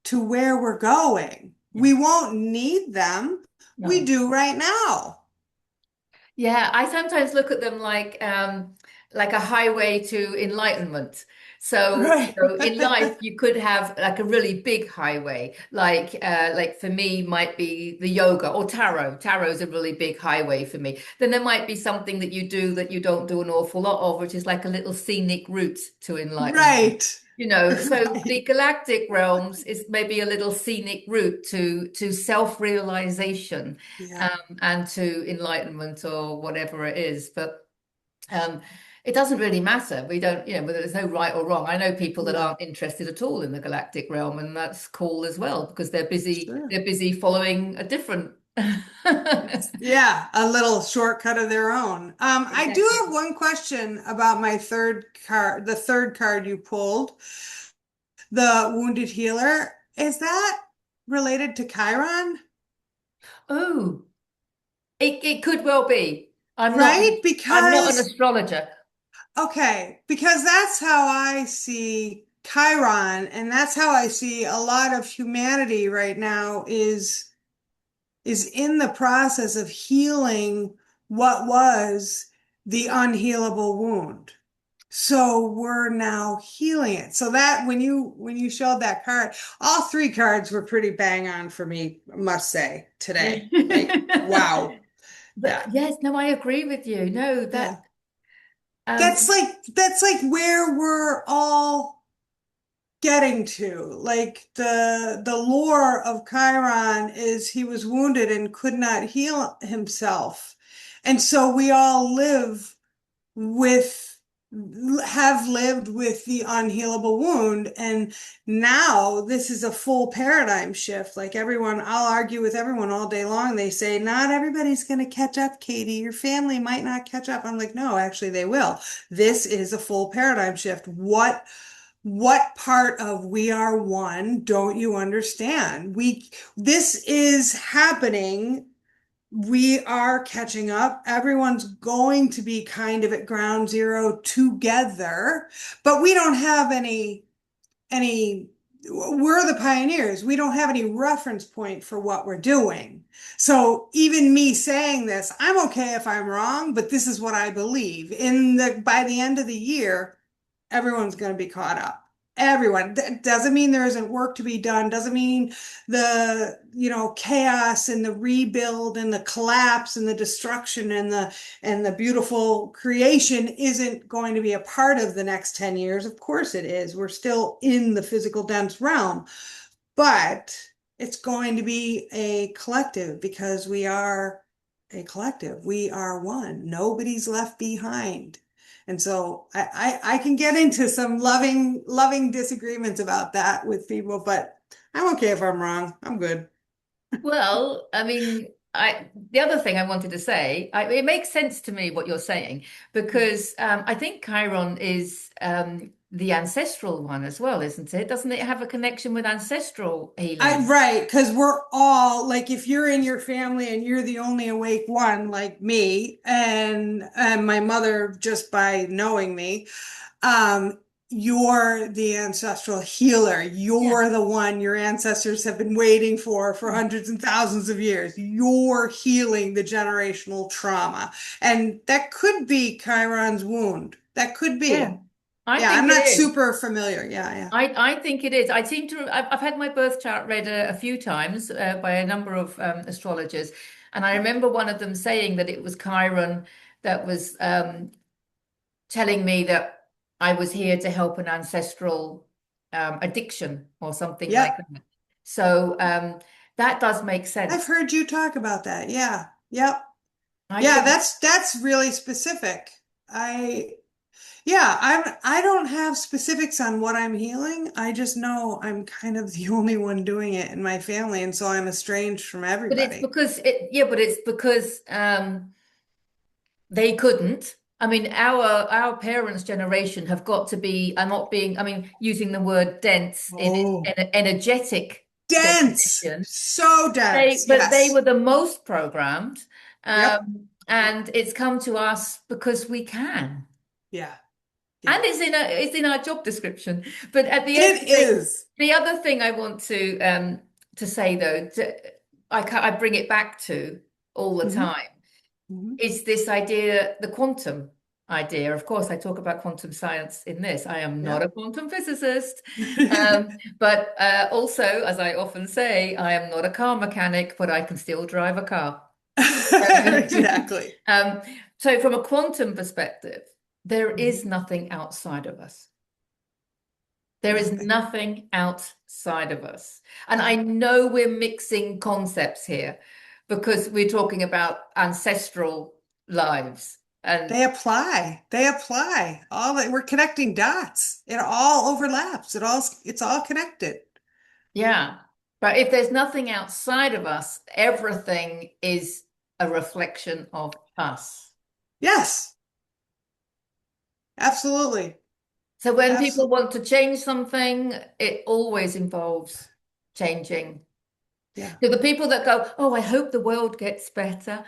[SPEAKER 2] to where we're going.
[SPEAKER 1] Yeah.
[SPEAKER 2] We won't need them. We
[SPEAKER 1] No.
[SPEAKER 2] do right now.
[SPEAKER 1] Yeah, I sometimes look at them like a highway to enlightenment. So,
[SPEAKER 2] Right.
[SPEAKER 1] in life you could have like a really big highway, like for me might be the yoga or tarot. Tarot is a really big highway for me. Then there might be something that you do that you don't do an awful lot of, which is like a little scenic route to enlightenment.
[SPEAKER 2] Right.
[SPEAKER 1] So
[SPEAKER 2] Right.
[SPEAKER 1] the galactic realms is maybe a little scenic route to self-realization,
[SPEAKER 2] Yeah.
[SPEAKER 1] and to enlightenment or whatever it is. But um, it doesn't really matter. We don't, whether there's no right or wrong. I know people that
[SPEAKER 2] No.
[SPEAKER 1] aren't interested at all in the galactic realm, and that's cool as well because they're busy.
[SPEAKER 2] Sure.
[SPEAKER 1] They're busy following a different.
[SPEAKER 2] Yeah, a little shortcut of their own. I do
[SPEAKER 1] Exactly.
[SPEAKER 2] have one question about my third card, the third card you pulled, the Wounded Healer. Is that related to Chiron?
[SPEAKER 1] Oh, it could well be. I'm not
[SPEAKER 2] right?
[SPEAKER 1] I'm not an
[SPEAKER 2] Because,
[SPEAKER 1] astrologer.
[SPEAKER 2] okay, because that's how I see Chiron, and that's how I see a lot of humanity right now is in the process of healing what was the unhealable wound. So we're now healing it. So that when you showed that card, all three cards were pretty bang on for me, I must say, today. Like, wow.
[SPEAKER 1] But
[SPEAKER 2] Yeah.
[SPEAKER 1] yes, no, I agree with you. No, that
[SPEAKER 2] Yeah.
[SPEAKER 1] um
[SPEAKER 2] That's like where we're all getting to. Like the lore of Chiron is he was wounded and could not heal himself. And so we all with have lived with the unhealable wound, and now this is a full paradigm shift. Like everyone, I'll argue with everyone all day long. They say not everybody's going to catch up, Katie. Your family might not catch up. I'm like, no, actually they will. This is a full paradigm shift. What part of we are one don't you understand? This is happening. We are catching up. Everyone's going to be kind of at ground zero together, but we don't have any we're the pioneers. We don't have any reference point for what we're doing. So even me saying this, I'm okay if I'm wrong, but this is what I believe. By the end of the year, everyone's going to be caught up. Everyone. That doesn't mean there isn't work to be done. Doesn't mean the chaos and the rebuild and the collapse and the destruction and the beautiful creation isn't going to be a part of the next 10 years. Of course it is. We're still in the physical dense realm, but it's going to be a collective because we are a collective. We are one. Nobody's left behind. And so I can get into some loving disagreements about that with people, but I'm okay if I'm wrong. I'm good.
[SPEAKER 1] well, I mean, the other thing I wanted to say, it makes sense to me what you're saying because I think Chiron is the ancestral one as well, isn't it? Doesn't it have a connection with ancestral healing?
[SPEAKER 2] Right, because we're all like, if you're in your family and you're the only awake one, like me and my mother, just by knowing me, um, you're the ancestral healer.
[SPEAKER 1] Yeah.
[SPEAKER 2] You're the one your ancestors have been waiting for hundreds and thousands of years. You're healing the generational trauma, and that could be Chiron's wound. That could
[SPEAKER 1] Yeah,
[SPEAKER 2] be.
[SPEAKER 1] I
[SPEAKER 2] Yeah, I'm
[SPEAKER 1] think it
[SPEAKER 2] not
[SPEAKER 1] is.
[SPEAKER 2] super familiar. Yeah, yeah.
[SPEAKER 1] I think it is. I seem to. I've had my birth chart read a few times by a number of astrologers, and I remember one of them saying that it was Chiron that was telling me that I was here to help an ancestral addiction or something like
[SPEAKER 2] Yep.
[SPEAKER 1] that. So that does make
[SPEAKER 2] I've
[SPEAKER 1] sense.
[SPEAKER 2] heard you talk about that. Yeah. Yep.
[SPEAKER 1] I
[SPEAKER 2] Yeah,
[SPEAKER 1] think.
[SPEAKER 2] that's really specific. I Yeah, I don't have specifics on what I'm healing. I just know I'm kind of the only one doing it in my family, and so I'm estranged from
[SPEAKER 1] But it's
[SPEAKER 2] everybody.
[SPEAKER 1] because but it's because they couldn't. I mean, our parents' generation have got to be. I'm not being. I mean, using the word dense in
[SPEAKER 2] Oh,
[SPEAKER 1] an energetic
[SPEAKER 2] dense.
[SPEAKER 1] definition.
[SPEAKER 2] So dense.
[SPEAKER 1] But they
[SPEAKER 2] Yes.
[SPEAKER 1] were the most programmed,
[SPEAKER 2] Yep.
[SPEAKER 1] and it's come to us because we can.
[SPEAKER 2] Yeah.
[SPEAKER 1] And
[SPEAKER 2] Yeah.
[SPEAKER 1] it's in our job description. But at the end of
[SPEAKER 2] It
[SPEAKER 1] the day,
[SPEAKER 2] is.
[SPEAKER 1] the other thing I want to say though, I bring it back to all the
[SPEAKER 2] Hmm.
[SPEAKER 1] time,
[SPEAKER 2] Hmm.
[SPEAKER 1] is this idea, the quantum idea. Of course, I talk about quantum science in this. I am not a
[SPEAKER 2] Yep.
[SPEAKER 1] quantum physicist, but also, as I often say, I am not a car mechanic, but I can still drive a car.
[SPEAKER 2] Exactly.
[SPEAKER 1] Um, so, from a quantum perspective, there is
[SPEAKER 2] Mhm.
[SPEAKER 1] nothing outside of us. There is
[SPEAKER 2] Nothing.
[SPEAKER 1] nothing outside of us. And I know we're mixing concepts here because we're talking about ancestral lives. And
[SPEAKER 2] They apply. They apply. All that we're connecting dots. It all overlaps. It's all connected.
[SPEAKER 1] yeah, but if there's nothing outside of us, everything is a reflection of us.
[SPEAKER 2] Yes, absolutely.
[SPEAKER 1] So when people
[SPEAKER 2] Absolutely.
[SPEAKER 1] want to change something, it always involves changing.
[SPEAKER 2] Yeah.
[SPEAKER 1] So the people that go, oh, I hope the world gets better,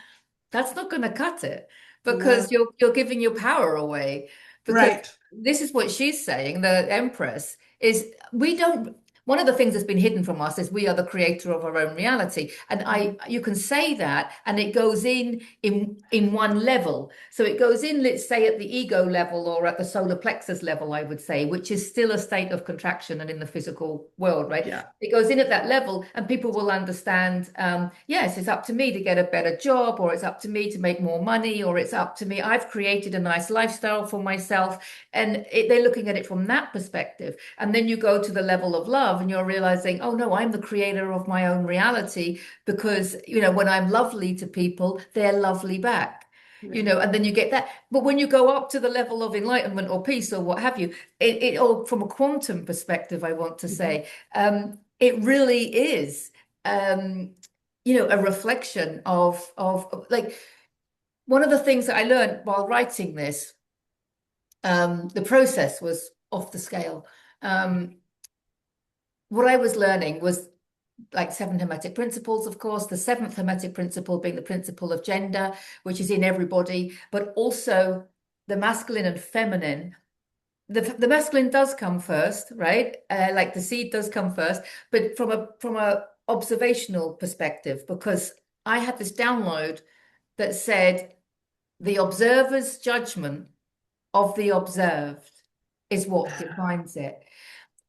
[SPEAKER 1] that's not going to cut it. because
[SPEAKER 2] No.
[SPEAKER 1] you're giving your power away. Because
[SPEAKER 2] Right.
[SPEAKER 1] this is what she's saying, the Empress, is we don't. One of the things that's been hidden from us is we are the creator of our own reality, and you can say that, and it goes in one level. So it goes in, let's say, at the ego level or at the solar plexus level, I would say, which is still a state of contraction and in the physical world, right?
[SPEAKER 2] Yeah.
[SPEAKER 1] It goes in at that level, and people will understand, yes, it's up to me to get a better job, or it's up to me to make more money, or it's up to me. I've created a nice lifestyle for myself. And they're looking at it from that perspective. And then you go to the level of love and you're realizing, oh no, I'm the creator of my own reality because, when I'm lovely to people, they're lovely back.
[SPEAKER 2] Yeah.
[SPEAKER 1] And then you get that. But when you go up to the level of enlightenment or peace or what have you, or from a quantum perspective, I want to
[SPEAKER 2] Mhm.
[SPEAKER 1] say, it really is, a reflection of like one of the things that I learned while writing this, the process was off the scale. What I was learning was like seven hermetic principles, of course, the seventh hermetic principle being the principle of gender, which is in everybody, but also the masculine and feminine. The masculine does come first, right? Like the seed does come first, but from a observational perspective, because I had this download that said the observer's judgment of the observed is what defines it.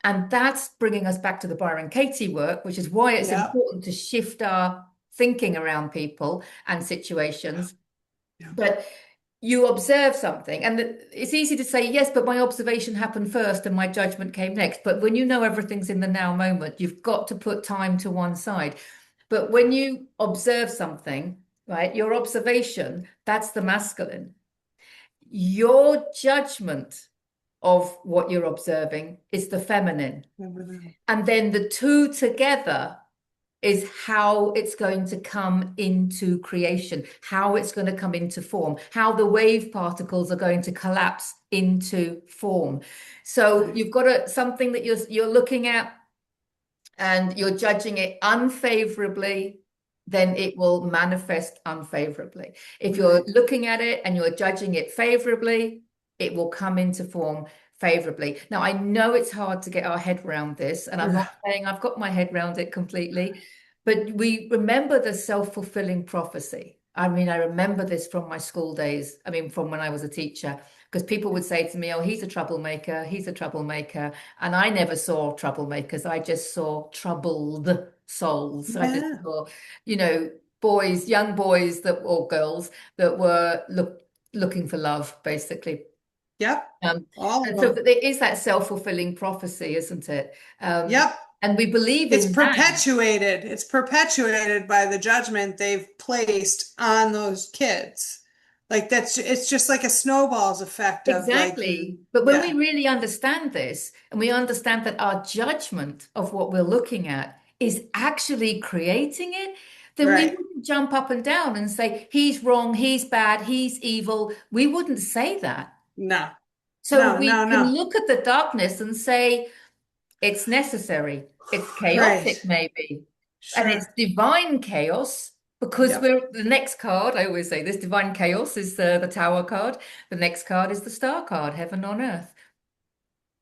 [SPEAKER 1] And that's bringing us back to the Byron Katie work, which is why it's
[SPEAKER 2] Yeah.
[SPEAKER 1] important to shift our thinking around people and situations.
[SPEAKER 2] Yeah.
[SPEAKER 1] But you observe something, and it's easy to say, yes, but my observation happened first and my judgment came next. But when you know everything's in the now moment, you've got to put time to one side. But when you observe something, right, your observation, that's the masculine. Your judgment of what you're observing is the feminine.
[SPEAKER 2] Yeah.
[SPEAKER 1] And then the two together is how it's going to come into creation, how it's going to come into form, how the wave particles are going to collapse into form. So
[SPEAKER 2] Right.
[SPEAKER 1] you've got something that you're looking at and you're judging it unfavorably, then it will manifest unfavorably. If you're
[SPEAKER 2] Right.
[SPEAKER 1] looking at it and you're judging it favorably, it will come into form favorably. Now, I know it's hard to get our head around this, and I'm not saying I've got my head around it completely, but we remember the self-fulfilling prophecy. I mean, I remember this from my school days. I mean, from when I was a teacher, because people would say to me, oh, he's a troublemaker, he's a troublemaker. And I never saw troublemakers. I just saw troubled souls. I just
[SPEAKER 2] Yeah.
[SPEAKER 1] saw, boys, young boys or girls that were looking for love, basically.
[SPEAKER 2] Yep.
[SPEAKER 1] Um,
[SPEAKER 2] All of
[SPEAKER 1] and so
[SPEAKER 2] them.
[SPEAKER 1] there is that self-fulfilling prophecy, isn't it?
[SPEAKER 2] Yep.
[SPEAKER 1] And we believe
[SPEAKER 2] It's
[SPEAKER 1] in that.
[SPEAKER 2] perpetuated. It's perpetuated by the judgment they've placed on those kids. Like it's just like a snowball's effect of like,
[SPEAKER 1] Exactly. But when we
[SPEAKER 2] yeah,
[SPEAKER 1] really understand this and we understand that our judgment of what we're looking at is actually creating it, then we
[SPEAKER 2] right.
[SPEAKER 1] wouldn't jump up and down and say, he's wrong, he's bad, he's evil. We wouldn't say that.
[SPEAKER 2] No,
[SPEAKER 1] So
[SPEAKER 2] no,
[SPEAKER 1] we
[SPEAKER 2] no,
[SPEAKER 1] can
[SPEAKER 2] no.
[SPEAKER 1] look at the darkness and say, it's necessary, it's
[SPEAKER 2] Right.
[SPEAKER 1] chaotic, maybe, and it's
[SPEAKER 2] Sure.
[SPEAKER 1] divine chaos. Because
[SPEAKER 2] Yep.
[SPEAKER 1] we're the next card, I always say this divine chaos is the tower card. The next card is the star card, heaven on earth.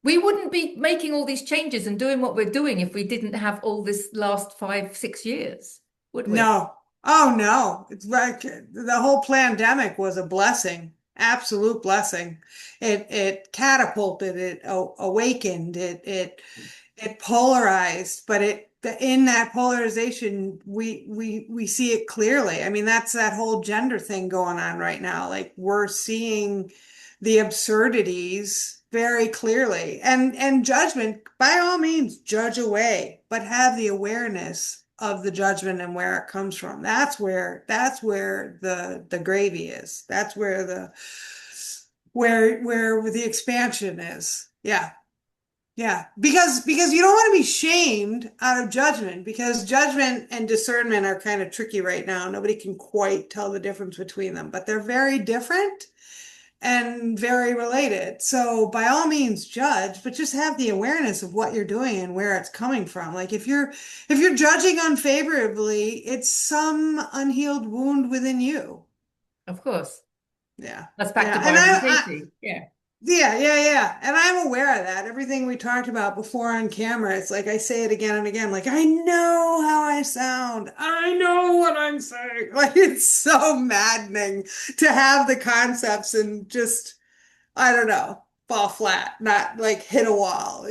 [SPEAKER 1] We wouldn't be making all these changes and doing what we're doing if we didn't have all this last 5, 6 years, would we?
[SPEAKER 2] No. Oh no. It's like the whole pandemic was a blessing. Absolute blessing. It catapulted, it awakened, it polarized, but it in that polarization we see it clearly. I mean, that's that whole gender thing going on right now. Like we're seeing the absurdities very clearly. And judgment, by all means, judge away, but have the awareness of the judgment and where it comes from. That's where the gravy is. That's where where the expansion is. Yeah. Yeah, because you don't want to be shamed out of judgment because judgment and discernment are kind of tricky right now. Nobody can quite tell the difference between them, but they're very different and very related. So by all means judge, but just have the awareness of what you're doing and where it's coming from. Like if you're judging unfavorably, it's some unhealed wound within you.
[SPEAKER 1] Of course.
[SPEAKER 2] Yeah.
[SPEAKER 1] That's back to
[SPEAKER 2] Yeah. And
[SPEAKER 1] Byron Katie. Yeah.
[SPEAKER 2] yeah, yeah, yeah. And I'm aware of that. Everything we talked about before on camera, it's like I say it again and again, like, I know how I sound. I know what I'm saying. Like, it's so maddening to have the concepts and just, I don't know, fall flat, not like hit a wall.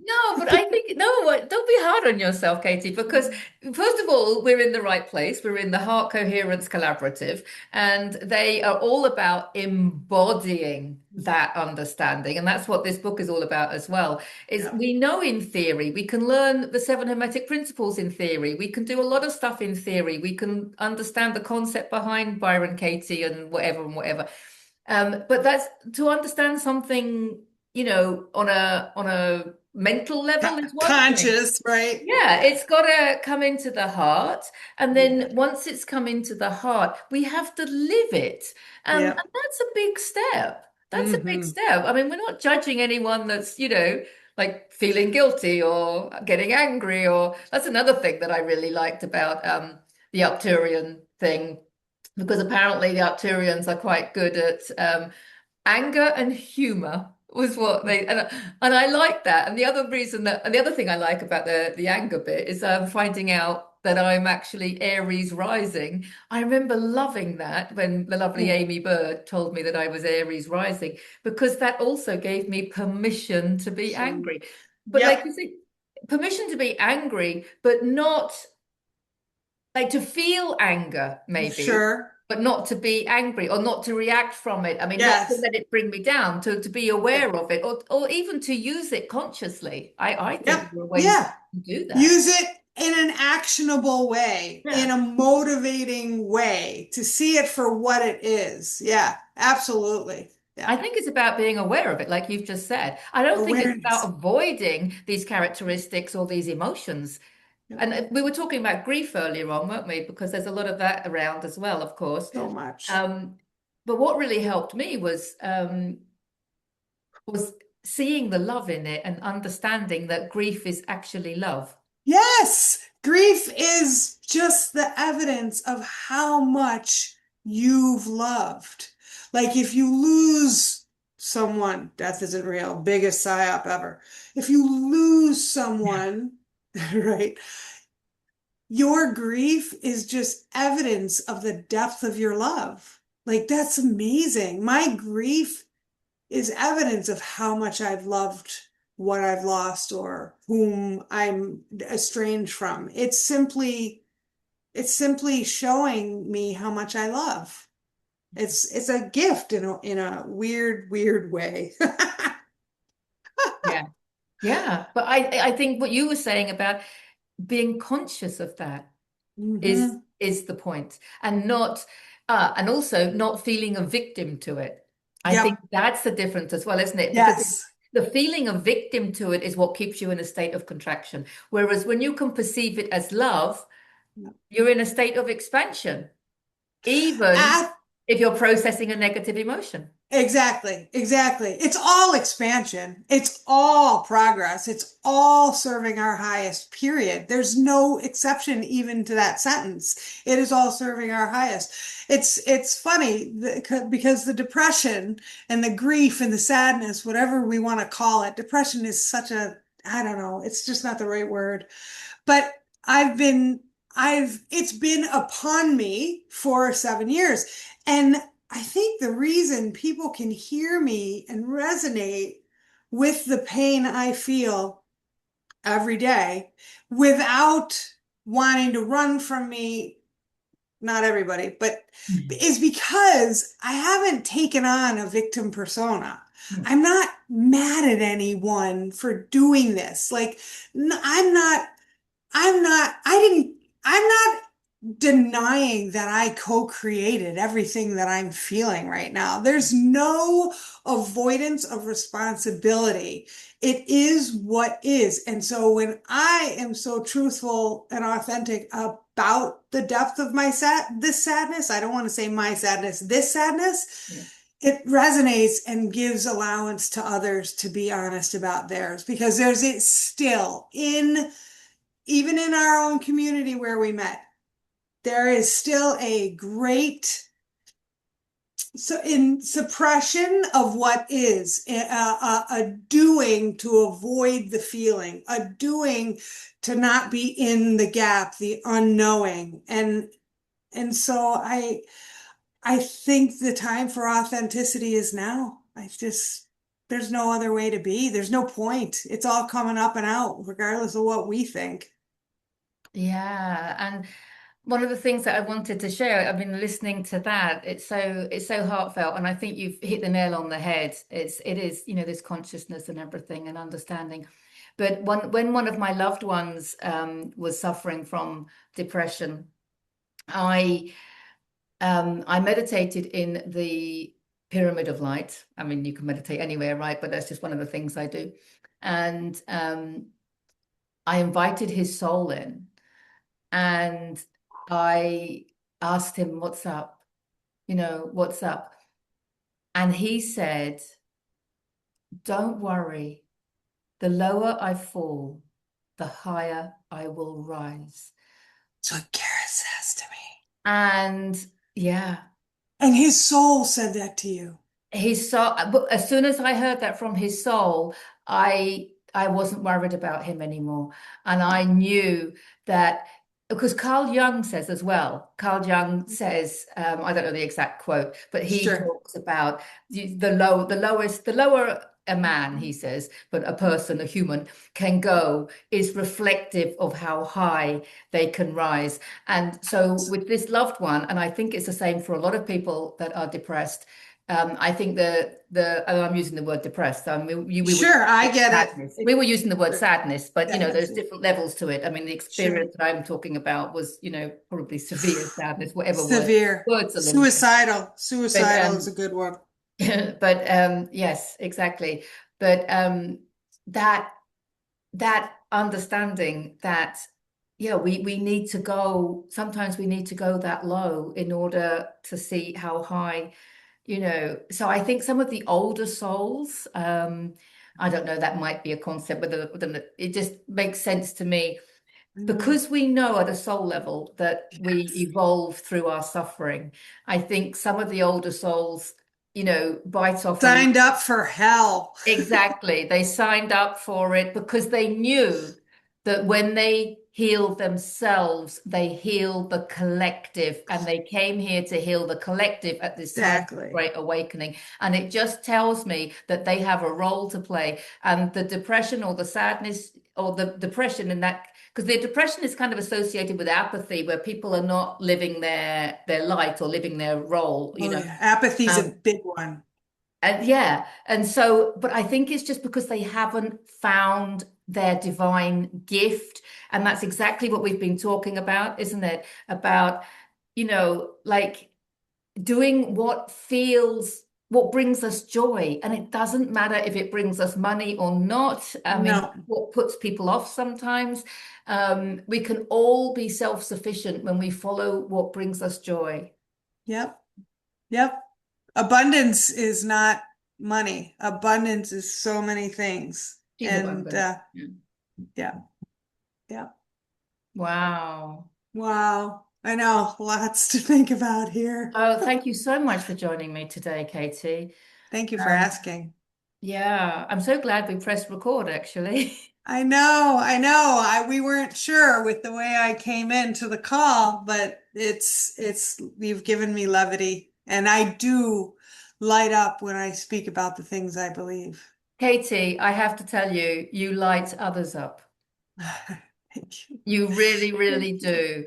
[SPEAKER 1] No, but I think no, don't be hard on yourself, Katie, because first of all, we're in the right place. We're in the Heart Coherence Collaborative, and they are all about embodying that understanding. And that's what this book is all about as well. Is
[SPEAKER 2] Yeah.
[SPEAKER 1] we know in theory, we can learn the seven hermetic principles in theory. We can do a lot of stuff in theory. We can understand the concept behind Byron Katie and whatever and whatever. But that's to understand something, on a mental level is one thing.
[SPEAKER 2] Conscious, right?
[SPEAKER 1] Yeah,
[SPEAKER 2] Yeah.
[SPEAKER 1] it's got to come into the heart. And
[SPEAKER 2] Yeah.
[SPEAKER 1] then once it's come into the heart, we have to live it. And
[SPEAKER 2] Yep.
[SPEAKER 1] that's a big step. That's a big
[SPEAKER 2] Hmm.
[SPEAKER 1] step. I mean, we're not judging anyone that's, like feeling guilty or getting angry, or that's another thing that I really liked about the Arcturian thing, because apparently the Arcturians are quite good at anger and humor was what they and I like that. And the other thing I like about the anger bit is finding out that I'm actually Aries rising. I remember loving that when the lovely Amy Bird told me that I was Aries rising, because that also gave me permission to be angry. But like
[SPEAKER 2] Yep.
[SPEAKER 1] you say, permission to be angry, but not like to feel anger, maybe,
[SPEAKER 2] Sure.
[SPEAKER 1] but not to be angry or not to react from it. I mean, not to
[SPEAKER 2] Yes.
[SPEAKER 1] let it bring me down, to be
[SPEAKER 2] Yeah.
[SPEAKER 1] aware of it, or even to use it consciously. I
[SPEAKER 2] Yep.
[SPEAKER 1] think there are ways
[SPEAKER 2] Yeah.
[SPEAKER 1] to do that.
[SPEAKER 2] Use it in an actionable way, in
[SPEAKER 1] Yeah.
[SPEAKER 2] a motivating way, to see it for what it is. Yeah, absolutely.
[SPEAKER 1] I
[SPEAKER 2] Yeah.
[SPEAKER 1] think it's about being aware of it, like you've just said. I don't think it's about
[SPEAKER 2] Awareness.
[SPEAKER 1] avoiding these characteristics or these emotions.
[SPEAKER 2] Yep.
[SPEAKER 1] And we were talking about grief earlier on, weren't we? Because there's a lot of that around as well, of course.
[SPEAKER 2] So much.
[SPEAKER 1] Um, but what really helped me was seeing the love in it and understanding that grief is actually love.
[SPEAKER 2] Yes, grief is just the evidence of how much you've loved. Like if you lose someone, death isn't real, biggest psyop ever. If you lose
[SPEAKER 1] Yeah.
[SPEAKER 2] someone, right, your grief is just evidence of the depth of your love. Like that's amazing. My grief is evidence of how much I've loved what I've lost or whom I'm estranged from. It's simply showing me how much I love. It's a gift in a weird, weird way.
[SPEAKER 1] Yeah. Yeah. But I think what you were saying about being conscious of that is
[SPEAKER 2] Hmm.
[SPEAKER 1] is the point, and not and also not feeling a victim to it. I think
[SPEAKER 2] Yep.
[SPEAKER 1] that's the difference as well, isn't it? Because
[SPEAKER 2] Yes.
[SPEAKER 1] the feeling of victim to it is what keeps you in a state of contraction. Whereas when you can perceive it as love, you're in a state of expansion, even
[SPEAKER 2] Ah,
[SPEAKER 1] if you're processing a negative emotion.
[SPEAKER 2] exactly, exactly. It's all expansion. It's all progress. It's all serving our highest, period. There's no exception even to that sentence. It is all serving our highest. It's funny because the depression and the grief and the sadness, whatever we want to call it, depression is such a, I don't know, it's just not the right word. But I've been, it's been upon me for 7 years. And I think the reason people can hear me and resonate with the pain I feel every day without wanting to run from me, not everybody, but
[SPEAKER 1] Mhm.
[SPEAKER 2] is because I haven't taken on a victim persona.
[SPEAKER 1] Yeah.
[SPEAKER 2] I'm not mad at anyone for doing this. Like, I didn't, I'm not denying that I co-created everything that I'm feeling right now. There's no avoidance of responsibility. It is what is. And so when I am so truthful and authentic about the depth of this sadness, I don't want to say my sadness, this sadness,
[SPEAKER 1] Yeah.
[SPEAKER 2] it resonates and gives allowance to others to be honest about theirs because there's it still in even in our own community where we met, there is still a great So in suppression of what is, a doing to avoid the feeling, a doing to not be in the gap, the unknowing. And so I think the time for authenticity is now. There's no other way to be. There's no point. It's all coming up and out, regardless of what we think.
[SPEAKER 1] Yeah, and one of the things that I wanted to share, I've been listening to that. It's so heartfelt, and I think you've hit the nail on the head. It is, this consciousness and everything and understanding. But when one of my loved ones was suffering from depression, I I meditated in the pyramid of light. I mean, you can meditate anywhere, right? But that's just one of the things I do. And I invited his soul in. And I asked him, "What's up? What's up?" And he said, "Don't worry. The lower I fall, the higher I will rise."
[SPEAKER 2] So Gareth says to me.
[SPEAKER 1] And yeah,
[SPEAKER 2] And his soul said that to you.
[SPEAKER 1] his soul, but as soon as I heard that from his soul, I wasn't worried about him anymore. And I knew that, because Carl Jung says as well. Carl Jung says, I don't know the exact quote, but he
[SPEAKER 2] Sure.
[SPEAKER 1] talks about the lower a man, he says, but a person, a human, can go is reflective of how high they can rise. And so with this loved one, and I think it's the same for a lot of people that are depressed. I think I'm using the word depressed. We were
[SPEAKER 2] Sure, I get
[SPEAKER 1] sadness.
[SPEAKER 2] it.
[SPEAKER 1] We were using the word
[SPEAKER 2] Sure.
[SPEAKER 1] sadness, but
[SPEAKER 2] Yeah,
[SPEAKER 1] there's different levels to it. I mean, the
[SPEAKER 2] sure.
[SPEAKER 1] experience that I'm talking about was, probably severe sadness, whatever
[SPEAKER 2] Severe.
[SPEAKER 1] words a little bit.
[SPEAKER 2] Suicidal.
[SPEAKER 1] But
[SPEAKER 2] Suicidal is a good one.
[SPEAKER 1] but yes, exactly. But that that understanding that, yeah, we need to go, sometimes we need to go that low in order to see how high, so I think some of the older souls, I don't know, that might be a concept, whether it just makes sense to me,
[SPEAKER 2] I know.
[SPEAKER 1] because we know at a soul level that we evolve through our suffering. I think some of the older souls, bite off a
[SPEAKER 2] Signed up for hell.
[SPEAKER 1] exactly. They signed up for it because they knew that when they heal themselves, they heal the collective, and they came here to heal the collective at this time of
[SPEAKER 2] Exactly.
[SPEAKER 1] great awakening. And it just tells me that they have a role to play. And the depression or the sadness or the depression in that, because the depression is kind of associated with apathy, where people are not living their light or living their role,
[SPEAKER 2] Oh yeah. Apathy's a
[SPEAKER 1] Um,
[SPEAKER 2] big one.
[SPEAKER 1] and yeah, and so, but I think it's just because they haven't found their divine gift. And that's exactly what we've been talking about, isn't it? About, like doing what brings us joy. And it doesn't matter if it brings us money or not. I mean,
[SPEAKER 2] No.
[SPEAKER 1] what puts people off sometimes. We can all be self-sufficient when we follow what brings us joy.
[SPEAKER 2] Yep. Yep. Abundance is not money. Abundance is so many things.
[SPEAKER 1] She's
[SPEAKER 2] And
[SPEAKER 1] abundant.
[SPEAKER 2] yeah. Yeah.
[SPEAKER 1] Wow.
[SPEAKER 2] Wow. I know. Lots to think about here.
[SPEAKER 1] Oh, thank you so much for joining me today, Katie.
[SPEAKER 2] Thank you for
[SPEAKER 1] Um,
[SPEAKER 2] asking.
[SPEAKER 1] yeah, I'm so glad we pressed record, actually.
[SPEAKER 2] I know, I know. We weren't sure with the way I came into the call, but you've given me levity, and I do light up when I speak about the things I believe.
[SPEAKER 1] Katie, I have to tell you, you light others up.
[SPEAKER 2] Thank you.
[SPEAKER 1] You really,
[SPEAKER 2] Thank
[SPEAKER 1] really
[SPEAKER 2] you.
[SPEAKER 1] do.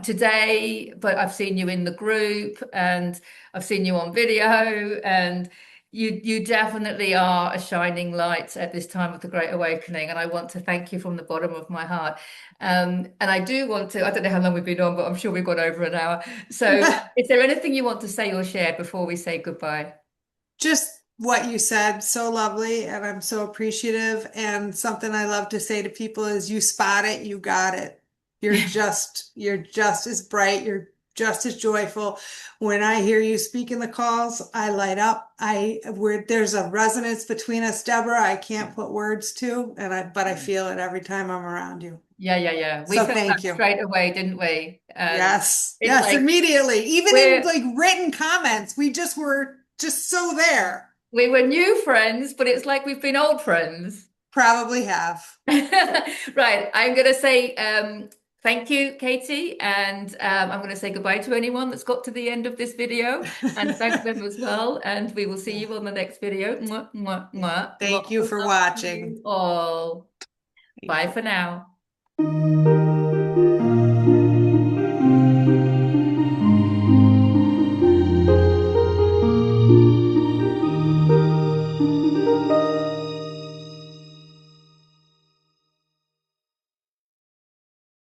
[SPEAKER 1] Today, but I've seen you in the group and I've seen you on video, and you definitely are a shining light at this time of the Great Awakening. And I want to thank you from the bottom of my heart. And I do want to, I don't know how long we've been on, but I'm sure we've gone over an hour. So is there anything you want to say or share before we say goodbye?
[SPEAKER 2] Just what you said, so lovely, and I'm so appreciative. And something I love to say to people is you spot it, you got it. You're just as bright. just as joyful. When I hear you speak in the calls, I light up. There's a resonance between us, Deborah, I can't put words to, but I feel it every time I'm around you.
[SPEAKER 1] Yeah. We
[SPEAKER 2] So
[SPEAKER 1] felt that
[SPEAKER 2] thank you.
[SPEAKER 1] straight away, didn't we? And
[SPEAKER 2] Yes,
[SPEAKER 1] it's
[SPEAKER 2] yes,
[SPEAKER 1] like
[SPEAKER 2] immediately. Even in
[SPEAKER 1] we're
[SPEAKER 2] like written comments, we just were just so there.
[SPEAKER 1] we were new friends, but it's like we've been old friends.
[SPEAKER 2] Probably have.
[SPEAKER 1] Right. I'm going to say thank you, Katie, and I'm going to say goodbye to anyone that's got to the end of this video and thank them as well. And we will see you on the next video. Mwah, mwah, mwah.
[SPEAKER 2] Thank
[SPEAKER 1] Lots
[SPEAKER 2] you
[SPEAKER 1] of
[SPEAKER 2] for
[SPEAKER 1] love to
[SPEAKER 2] watching.
[SPEAKER 1] you all.
[SPEAKER 2] Thank
[SPEAKER 1] Bye
[SPEAKER 2] you.
[SPEAKER 1] for now.